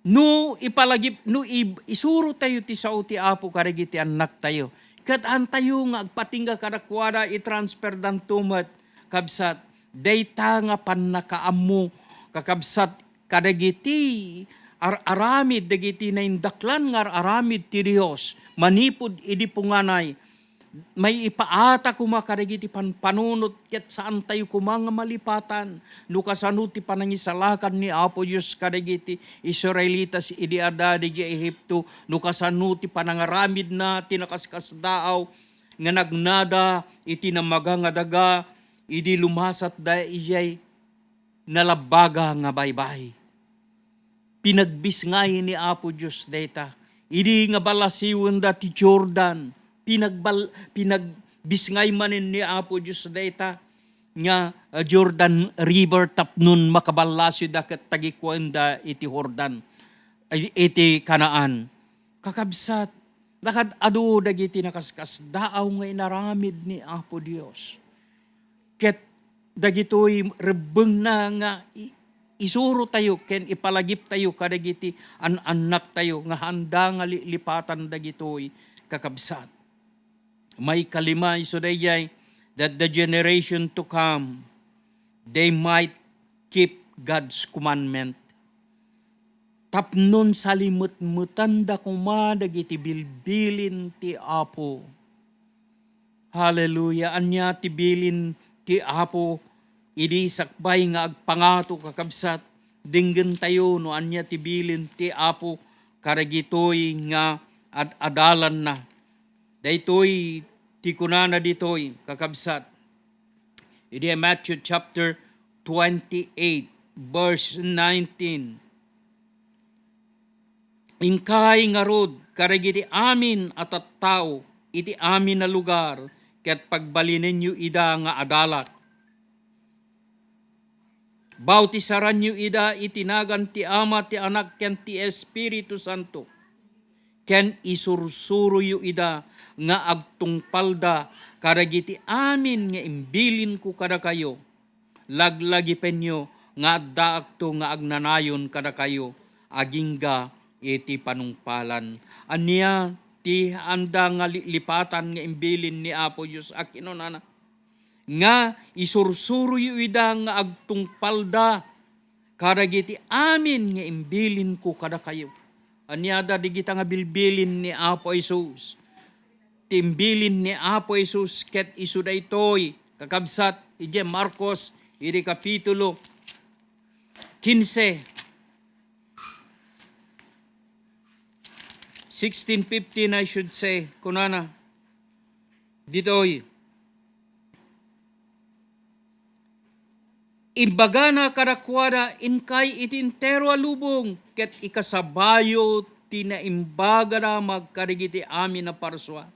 No ipalagip no isuro tayo ti sao ti Apo karigiti anak tayo. Ket an tayo nga agpatingga kadakwada i-transfer dan tumet kabsat dayta nga pannakaammo kakabsat kadagiti aramid dagiti naindaklan nga aramid ti Dios manipod idi punganay may ipaata kuma kadagiti panunot ket saan tayo kumanga malipatan no kasano ti panangisalakan ni Apo Dios kadagiti Israelitas idi ada di Ehipto no kasano ti panangaramid na tinakaskasdaaw nga nagnada iti namaga nga daga idi lumasat da ijay nalabaga nga baybay. Pinagbisngay ni Apo Dios dayta. Idi nga balasiwen da ti Jordan. Pinagbisngay manin ni Apo Dios dayta nga Jordan River tapnon makabalasyo da ket tagikwenda iti Jordan. Iti Kanaan. Kakabsat lakad adu dagiti nakaskas daaw nga inaramid ni Apo Dios. Ket dagitoy rebeng na nga isuro tayo ken ipalagip tayo kadagiti anak tayo nga handa nga lipatan dagitoy kakabsat. May kalima iso dayjay that the generation to come they might keep God's commandment. Tapnon salimut-mutan da kuma dagiti bilbilin ti Apo. Hallelujah. Anya ti bilin ti Apo idi sakbay nga agpangato kakabsat dinggen tayo no anya ti bilin ti Apo karagitoy nga adalan na. Daytoy ti kunana ditoy kakabsat. Idi Matthew chapter 28 verse 19. Ingkay nga rod karagiti amin at tao iti amin na lugar ket pagbalinin nyo ida nga adalat. Bautisaran nyo ida itinagan ti Ama ti Anak ken ti Espiritu Santo. Ken isursuro yu ida nga agtungpalda karagiti amin nga imbilin ko kada kayo. Laglagi penyo nga adda akto nga agnanayon kada kayo agingga iti panungpalan. Anya ti anda nga lipatan nga imbilin ni Apo Dios akinonana nga isursuro yu ida nga agtungpalda karagiti amin nga imbilin ko kada kayo. Anyada digita nga bilbilin ni Apo Jesus. Timbilin ni Apo Jesus ket isu daytoy kakabsat ije Marcos iti kapitulo 15 16:15 I should say kunana ditoy imbaga na karakwada inkay itintero alubong ket ikasabayo tinaimbaga na magkarigiti amin na parswa.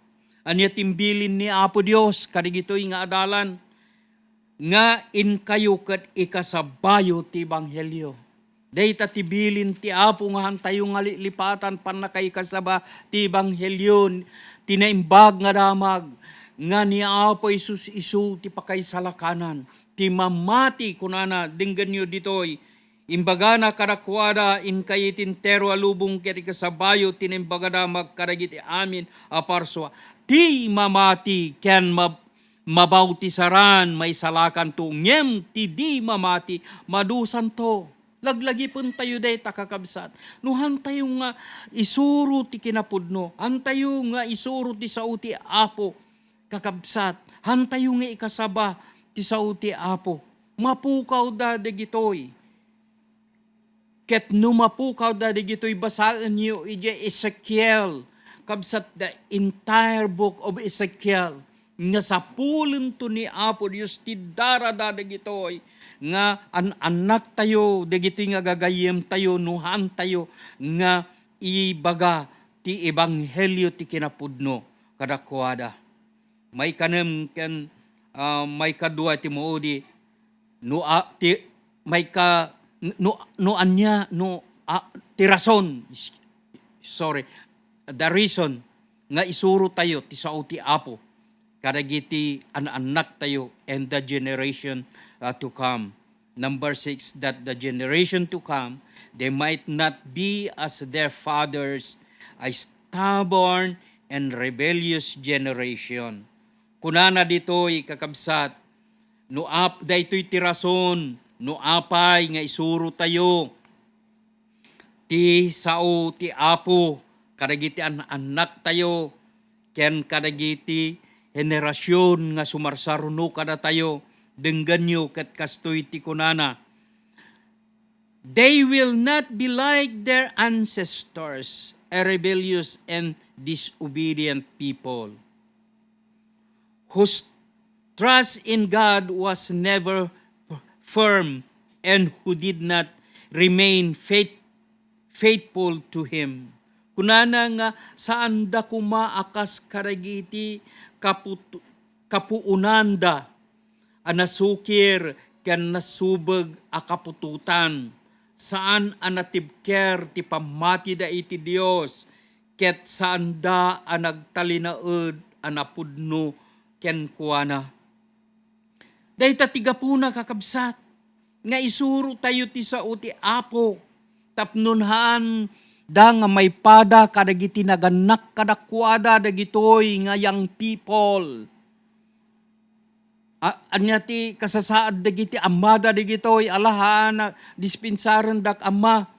Anya timbilin ni Apo Dios karigitoy nga adalan nga inkayo ket ikasabayo ti Ebanghelyo. Dayta tibilin ti Apo nga hantayo nga lipatan panakay kasaba ti Ebanghelyo tinaimbag nga damag nga ni Apo Jesus isu ti pakaysalakanan. Ti mamati kunana dinggan nyo ditoy imbaga na karakwada inkay tintero alubong ket ikasabayo tinimbagada magkaragiti amin aparswa ti mamati ken mabautisaran may salakan to ngem ti di mamati madusan to. Laglagi pun tayo day takakabsat. Nuhan tayo nga isuro ti kinapudno. Han tayo nga isuro ti sao ti Apo kakabsat. Han tayo nga ikasaba ti sao ti Apo. Mapukaw da dagitoy. Ket numapukaw da digito'y basaan niyo ije Ezekiel, kabsat the entire book of Ezekiel, nga sa pulon to ni Apo Diyos ti dara da digito'y, nga anak tayo, digito'y nga gagayem tayo, nuhan tayo, nga ibaga ti ebanghelyo ti kinapudno kadakwada. May kanem ken may kadua ti moodi may ka anya ti rason, sorry, the reason nga isuro tayo ti sao ti Apo kadagiti anak tayo and the generation to come. Number 6, that the generation to come, they might not be as their fathers, a stubborn and rebellious generation. Kunana dito'y kakabsat, daytoy ti rason, no apay nga isuro tayo ti sao ti Apo kadagiti anak tayo ken kadagiti henerasyon nga sumarsaruno kada tayo dengganyo ket kastoy ti kunana. They will not be like their ancestors, a rebellious and disobedient people, whose trust in God was never firm and who did not remain faithful to Him. Kunana nga saan da kumaakas karagiti kapuunanda anasukir ken nasubeg a kapututan, saan anatibker ti pamati da iti Dios, ket saan da anagtalinaed anapudno ken kuana. Dahita tigapuna kakabsat, nga isuro tayo ti sao ti Apo, tapnunhaan da nga may pada kadagiti naganak kadakwada dagitoy nga young people. Anya ti kasasaad dagiti amada dagitoy alahan na dispensaran dak ama.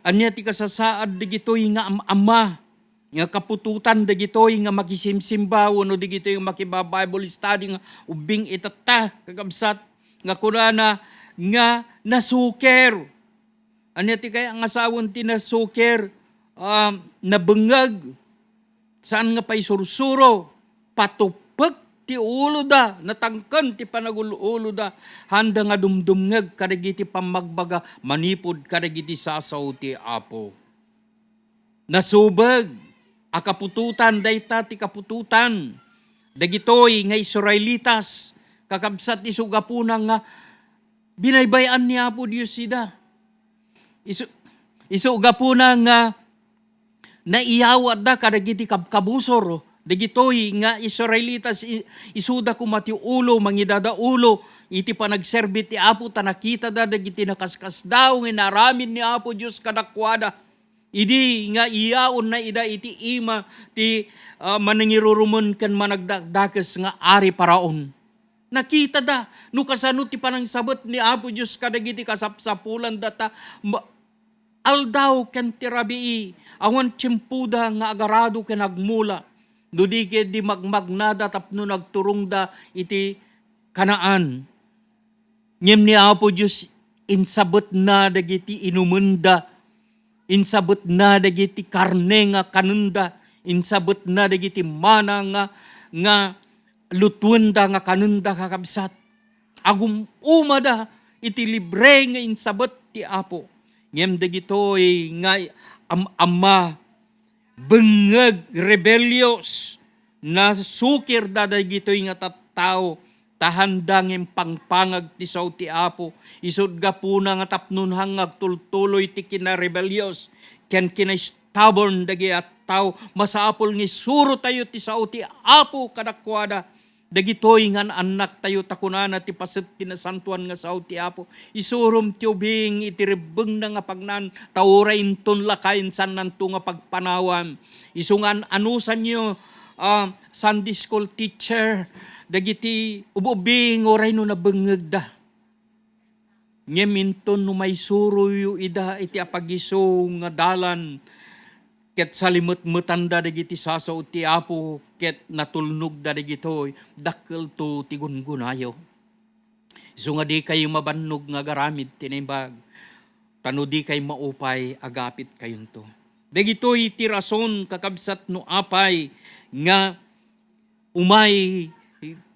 Anya ti kasasaad dagitoy nga ama. Nga kapututan dagitoy nga magisimsimba wano dagitoy nga makiba-Bible study nga ubing itata kakabsat nga kunana nga nasuker. Anya ti kaya ang asawon ti nasuker nabengag saan nga pay sursuro patupek ti ulo da, natangkan ti panagulo da, handa nga dumdumngeg kadagiti pamagbaga, manipod kadagiti sasaw ti Apo. Nasubeg, akapututan, dayta ti kapututan, dagitoy nga Israelitas, kakabsat isugapuna nga, binaybayan ni Apo Diyos sida. Isugapuna nga, naiyawat da kadagiti kabusor, dagitoy nga Israelitas isuda kumati ulo mangidada ulo iti panagserbi ti Apo tanakita da dagiti nakaskas daw nga naramin ni Apo Dios kadakwada idi nga iyaon na ida iti ima ti manangirurumon ken managdakdakes nga ari paraon. Nakita da no kasano ti panangsabot ni Apo Dios kadagiti kasapsapulan data aldaw ken ti rabii awan tiyempuda nga agarado ken agmula. Dudike di magmagnada tapno nagturong da iti Kanaan. Ngem ni Apo Diyos insabot na dagiti inumunda, insabot na dagiti karne nga kanunda, insabot na dagiti mana nga lutuenda nga kanunda kakabsat. Agum umada iti libre nga insabot ti Apo. Ngem dagitoy nga ama bengeg rebellious na sukir dadagitoy nga tattao tahandangin pangpangag ti sao ti Apo isud gapuna nga tapnon hangag tultuloy ti kina rebellious ken kina stubborn dagi at tao masapol nga suro tayo ti sao ti Apo kadakwada dagitoy nga anak tayo takunana ti paset ti nasantuan nga sao ti Apo isurum ti ubing itirebeng na nga pagnan tawrain ton lakayin san nanto nga pagpanawan isungan anusan nyo Sunday school teacher dagiti ububing oray no nabengeg da ngeminton no may suro yu ida iti apagiso nga dalan ket salimut-mutan da dagiti sasaw ti Apo ket natulnog da dagitoy dakkel to ti gungunayo. Isu nga di kayo mabannog nga garamid tinimbag. Tanudi kay maupay, agapit kayon to. Dagitoy ti rason kakabsat no apay nga umay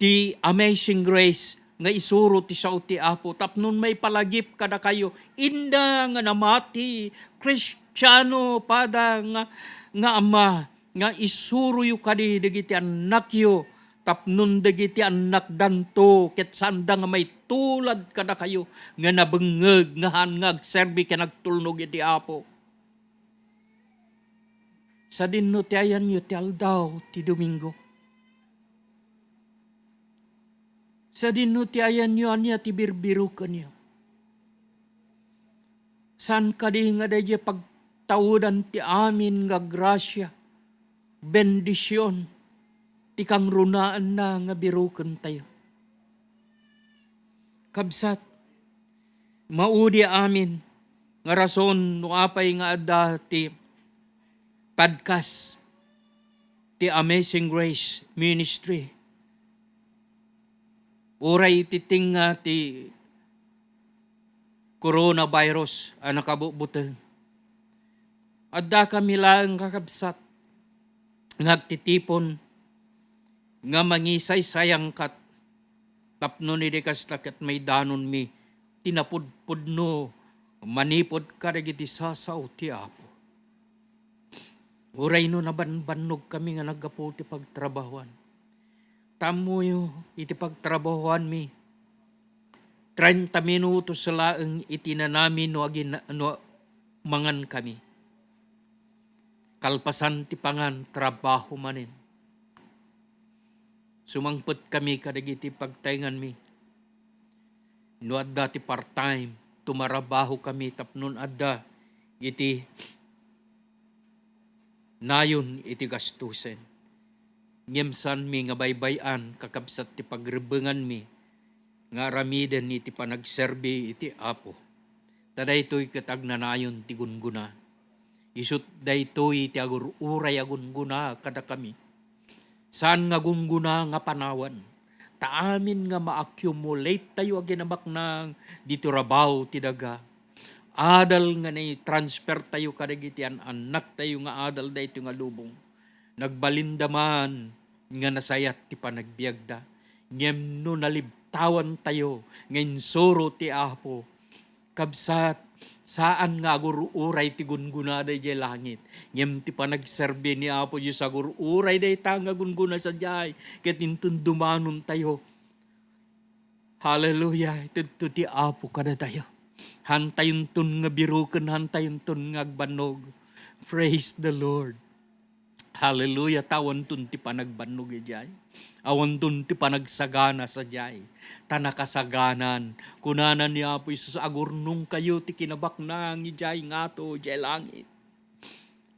ti amazing grace nga isuro ti sao ti Apo tapnon may palagip kada kayo inda nga namati Kristiyano pada nga ama nga isuro yu kadi dagiti anak yu tapnon dagiti anak danto ket sanda nga may tulad kada kayo nga nabengeg nga hangag serbi ken nagtulnog iti Apo. Sa dinno ti ayan yu ti aldaw ti Domingo. Sa dinno ti ayan yu anya ti birbiro kanyo. San kadi nga dahi pagtawudan ti amin nga grasya, bendisyon, ti kang runaan na nga birukan tayo. Kabsat, maudi amin nga rason no apay nga adda ti podcast ti Amazing Grace Ministry. Uray titing nga ti coronavirus ang nakabubutan. Adda kami lang kakabsat ngagtitipon nga mangisay sayang kat tapno ni dekas takat may danon mi tinapudpud no manipod ka dagiti sasaw ti Apo. Uray no nabanbanog kami nga nagapo ti pagtrabahuan. Tamo yo iti pagtrabahuan mi. 30 minutos sa laeng itinanami no agin no mangan kami. Kalpasan ti pangan trabaho manin. Sumangpet kami kadagiti pagtaingan mi. No adda ti part-time tumarabaho kami tapnon adda iti nayon iti gastusen. Ngemsan mi nga baybayan kakabsat ti pagrebengan mi nga ramiden iti panagserbi iti Apo. Tadaytoy katagnanayon ti gunguna. Isut daytoy ti agururay agunguna kada kami. Saan nga gunguna nga panawan? Taamin nga ma-accumulate tayo aginamak nang dito rabaw ti daga. Adal nga transfer tayo kadagiti anak tayo nga adal dayto nga lubong. Nagbalindaman nga nasayat ti panagbiagda. Ngem no nalibtawan tayo ngayon soro ti Apo. Kabsat saan nga agururay ti gunguna day jay langit. Ngem ti panagserbi ni Apo Diyos agururay day ta nga gunguna sa jay. Ket intun dumanon tayo. Hallelujah. Ito ti Apo kada tayo. Hantayon ton nga biruken, hantayon ton nga agbanog. Praise the Lord. Hallelujah. Tawan ton ti panagbanog ijay. Awan ton ti panagsagana sa jay. Tanakasaganan. Kunanan ni Apo Isus agurnong kayo ti kinabak na ijay ngato jay langit.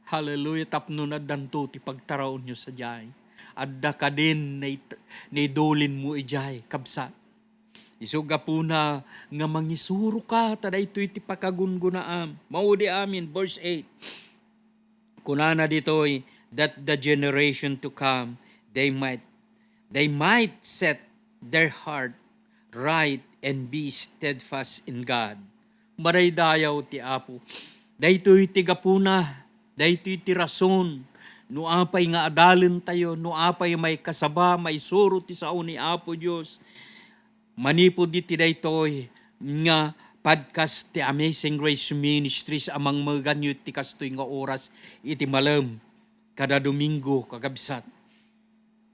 Hallelujah. Tapno na danto ti pagtaraon nyo sa jay. Adda ka din na idolin mo ijay. Kabsat. Isuga po na nga mangisuro ka, tada ito'y ti pakagungunaam. Maudi amin, verse 8. Kunana dito'y, that the generation to come, they might set their heart right and be steadfast in God. Maraydayaw ti Apo. Dayto'y ti gapuna, dayto'y ti rason, no apay nga adalin tayo, no apay may kasaba, may suro ti sao ni Apo Diyos. Manipod iti daytoy nga podcast ti Amazing Grace Ministries amang maganyo ti kastoy nga oras iti malam kada Domingo kakabsat.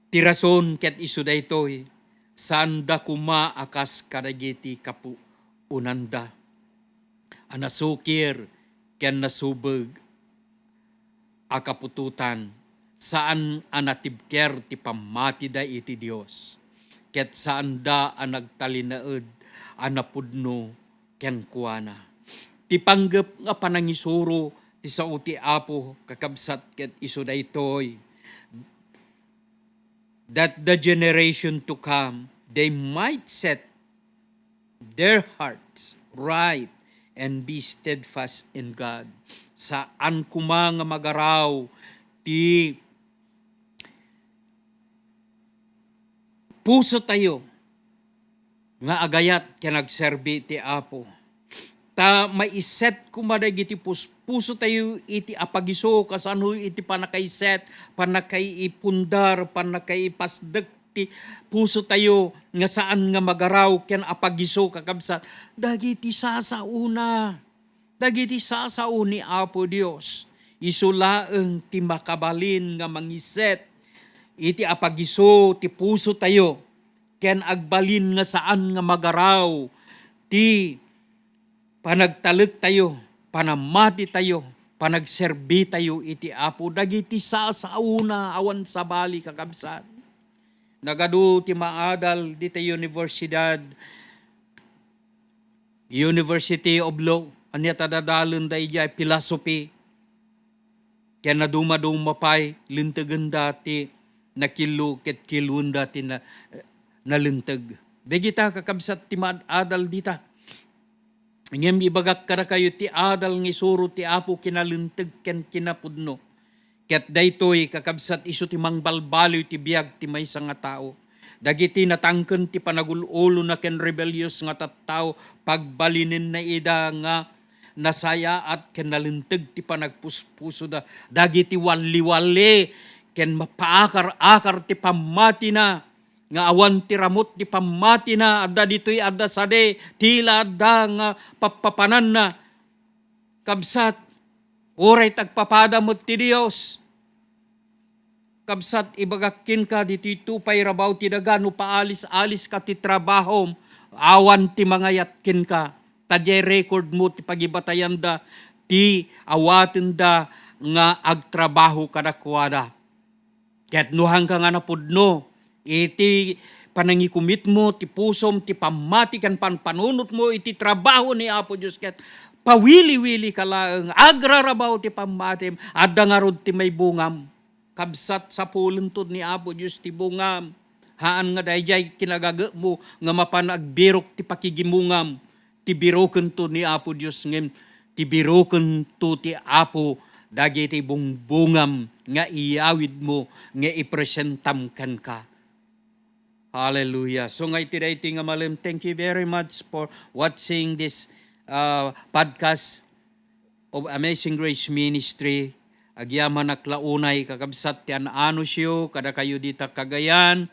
Ti rason ket isu daytoy sanda kuma akas kadagiti kapu unanda. Anasukir ken nasubeg akapututan saan anatibker ti pamati da iti Dios. Ket saan da ang nagtalinaed, anapudno, ken kuana. Ti panggep nga panangisuro, ti sao ti Apo, kakabsat ket iso daytoy. That the generation to come, they might set their hearts right and be steadfast in God. Saan kuma nga magaraw, ti puso tayo nga agayat ken nagserbi ti Apo. ta maiset kumaday iti puso tayo iti apagiso kasano iti panakaiset, panakaipundar, panakaipasdek ti puso tayo nga saan nga magaraw ken apagiso kakabsat. Dagiti sasauna. Dagiti sasao ni Apo Dios. Isulaeng ti makabalin nga mangiset iti apagiso ti puso tayo ken agbalin nga saan nga magaraw ti panagtaleg tayo, panamati tayo, panagserbi tayo iti Apo. Dagiti sasauna awan sabali kakabsat. Nagadu ti maadal dita University of Law. Anya tadadalon da ijay philosophy. Kaya naduma-duma pa'y lintagan dati nakilo ket kilun dati na nalintag. Dagita kakabsat ti maadal dita. Ngem ibagak kada kayo ti adal ng isuro ti Apo kinalintag ken kinapudno. Ket daytoy kakabsat isu ti mangbalbaloy ti biag ti maysa nga tao. Dagiti natangken ti panagulo na ken rebellious nga tattao pagbalinin na ida nga nasaya at ken nalintag ti panagpuspuso da. Dagiti wali-wali ken mapaakar-akar ti pamati na nga awan ti ramot ti pamati na adda ditoy adda sade tila adda nga papapanan na kabsat oray tagpapadamot ti Dios kabsat ibagakin ka ditoy tupay rabaw ti daga no paalis-alis ka ti trabahom awan ti mangayatkin ka tadya record mo ti pagibatayan da ti awaten da nga agtrabaho kadakwada ket nuhang ka nga napudno iti panangikumit mo, ti pusom, ti pamati kan panpanunot mo, iti trabaho ni Apo Diyos ket pawili-wili ka lang, agrarabaw ti pamatim, adda nga rod ti may bungam, kabsat sa pulentod ni Apo Diyos ti bungam, haan nga dayjay kinagaga mo, nga mapanagbirok ti pakigimungam, ti biroken to ni Apo Diyos ngem, ti biroken to ti Apo, dagiti bungbungam, nga iyawid mo, nga ipresentam kan ka. Hallelujah. So ngay today nga malim, thank you very much for watching this podcast of Amazing Grace Ministry. Agyaman naklaunay kakabsat ti ano siyo, kada kayo dita Cagayan.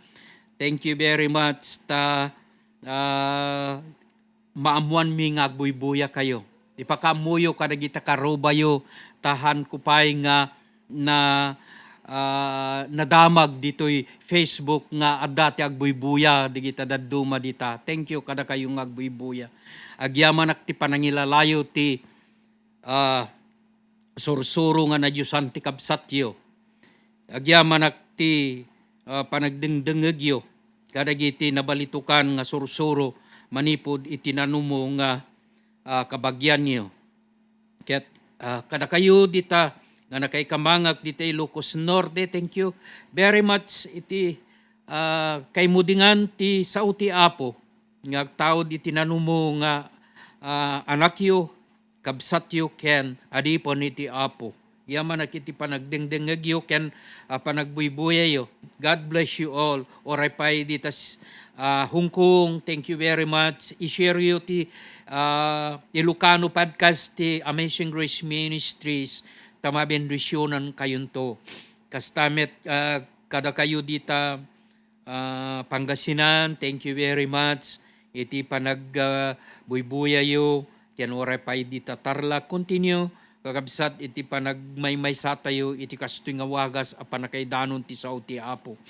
Thank you very much ta maamuan mi nga agbuy-buya kayo. Ipakamuyo kada kita karubayo, tahan kupay nga na nadamag ditoy Facebook nga adati agbuybuya digita daduma dita. Thank you kada kayong agbuybuya. Agyaman ti panangilalayo ti sursuro nga na Diyosan ti kabsatyo. Agyaman ti panagdengdengegyo kada giti nabalitukan nga sursuro manipod itinanumo nga kabagyan niyo. Ket kada kayo dita nga nakaikamangag dito Ilocos Norte. Thank you very much iti kay mudingan ti sao ti Apo nga tao di tinanumo nga anakyo kabsatyo ken adipon iti Apo. Yaman nakiti panagdengdengagyo ken panagbuybuyayo. God bless you all. Oray pay ditas Hong Kong. Thank you very much. I-share you ti Ilocano podcast ti Amazing Grace Ministries. Tamabendisyonan kayon to. Kastamet kada kayo dita Pangasinan, thank you very much. Iti panagbuybuyayo, ken oray pay dita Tarlac, continue. Kakabsat iti panagmaymay sa tayo, iti kastoy nga wagas a panakaidanon ti sao ti Apo.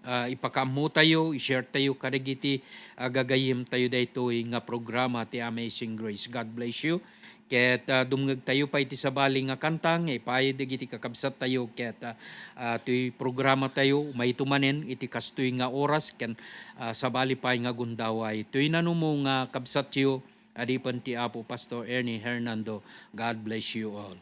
Ipakamu tayo, i-share tayo kadagiti gagayim tayo daytoy nga programa ti Amazing Grace. God bless you. Ket dumngeg tayo pa iti sabali nga kantang ipay dagiti kakabsat tayo ket tuy programa tayo maitumanen iti kastoy nga oras ken sabali pay nga gundaway tuy nanumo nga kabsat yo adipan ti Apo Pastor Ernie Hernando. God bless you all.